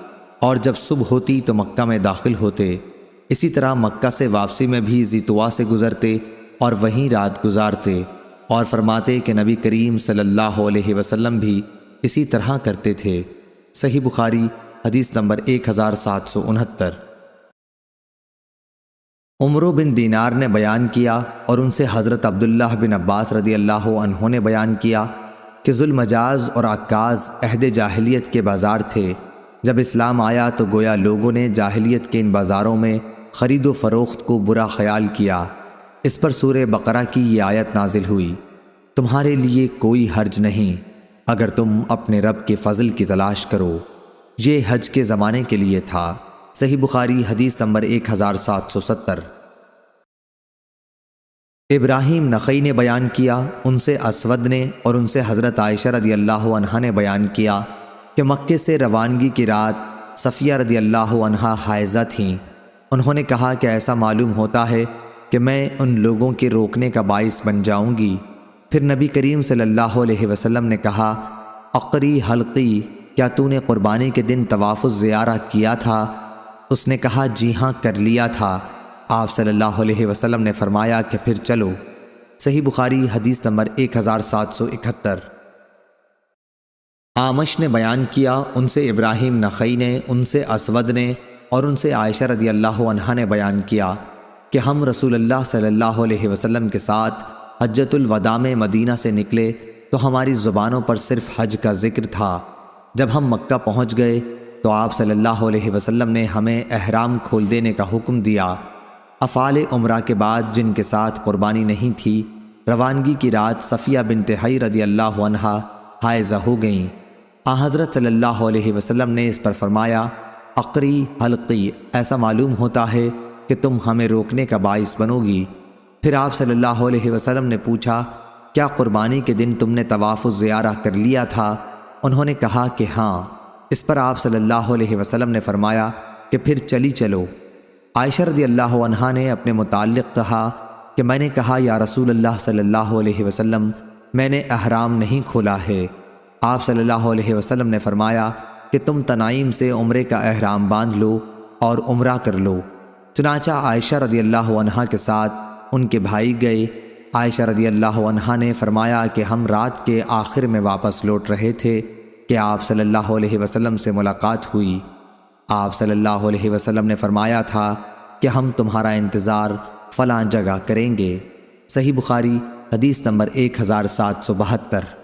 اور جب صبح ہوتی تو مکہ میں داخل ہوتے۔ اسی طرح مکہ سے واپسی میں بھی ذی طوا سے گزرتے اور وہیں رات گزارتے، اور فرماتے کہ نبی کریم صلی اللہ علیہ وسلم بھی اسی طرح کرتے تھے۔ صحیح بخاری حدیث نمبر 1769۔ عمرو بن دینار نے بیان کیا اور ان سے حضرت عبداللہ بن عباس رضی اللہ عنہ نے بیان کیا کہ ذوالمجاز اور عکاظ عہد جاہلیت کے بازار تھے۔ جب اسلام آیا تو گویا لوگوں نے جاہلیت کے ان بازاروں میں خرید و فروخت کو برا خیال کیا۔ اس پر سورہ بقرہ کی یہ آیت نازل ہوئی، تمہارے لیے کوئی حرج نہیں اگر تم اپنے رب کے فضل کی تلاش کرو۔ یہ حج کے زمانے کے لیے تھا۔ صحیح بخاری حدیث نمبر 1770۔ ابراہیم نخعی نے بیان کیا، ان سے اسود نے اور ان سے حضرت عائشہ رضی اللہ عنہا نے بیان کیا کہ مکے سے روانگی کی رات صفیہ رضی اللہ عنہا حائضہ تھیں۔ انہوں نے کہا کہ ایسا معلوم ہوتا ہے کہ میں ان لوگوں کے روکنے کا باعث بن جاؤں گی۔ پھر نبی کریم صلی اللہ علیہ وسلم نے کہا، عقری حلقی، کیا تو نے قربانی کے دن طواف الزیارہ کیا تھا؟ اس نے کہا جی ہاں کر لیا تھا۔ آپ صلی اللہ علیہ وسلم نے فرمایا کہ پھر چلو۔ صحیح بخاری حدیث نمبر 1771۔ آمش نے بیان کیا، ان سے ابراہیم نخعی نے، ان سے اسود نے اور ان سے عائشہ رضی اللہ عنہا نے بیان کیا کہ ہم رسول اللہ صلی اللہ علیہ وسلم کے ساتھ حجۃ الوداع میں مدینہ سے نکلے تو ہماری زبانوں پر صرف حج کا ذکر تھا۔ جب ہم مکہ پہنچ گئے تو آپ صلی اللہ علیہ وسلم نے ہمیں احرام کھول دینے کا حکم دیا۔ افعال عمرہ کے بعد جن کے ساتھ قربانی نہیں تھی، روانگی کی رات صفیہ بنت حی رضی اللہ عنہا حائضہ ہو گئیں۔ حضرت صلی اللہ علیہ وسلم نے اس پر فرمایا، عقری حلقی، ایسا معلوم ہوتا ہے کہ تم ہمیں روکنے کا باعث بنو گی۔ پھر آپ صلی اللہ علیہ وسلم نے پوچھا، کیا قربانی کے دن تم نے طواف الزیارہ کر لیا تھا؟ انہوں نے کہا کہ ہاں۔ اس پر آپ صلی اللہ علیہ وسلم نے فرمایا کہ پھر چلی چلو۔ عائشہ رضی اللہ عنہا نے اپنے متعلق کہا کہ میں نے کہا، یا رسول اللہ صلی اللہ علیہ وسلم، میں نے احرام نہیں کھولا ہے۔ آپ صلی اللہ علیہ وسلم نے فرمایا کہ تم تنعیم سے عمرے کا احرام باندھ لو اور عمرہ کر لو۔ چنانچہ عائشہ رضی اللہ عنہا کے ساتھ ان کے بھائی گئے۔ عائشہ رضی اللہ عنہا نے فرمایا کہ ہم رات کے آخر میں واپس لوٹ رہے تھے کہ آپ صلی اللہ علیہ وسلم سے ملاقات ہوئی۔ آپ صلی اللہ علیہ وسلم نے فرمایا تھا کہ ہم تمہارا انتظار فلاں جگہ کریں گے۔ صحیح بخاری حدیث نمبر 1772۔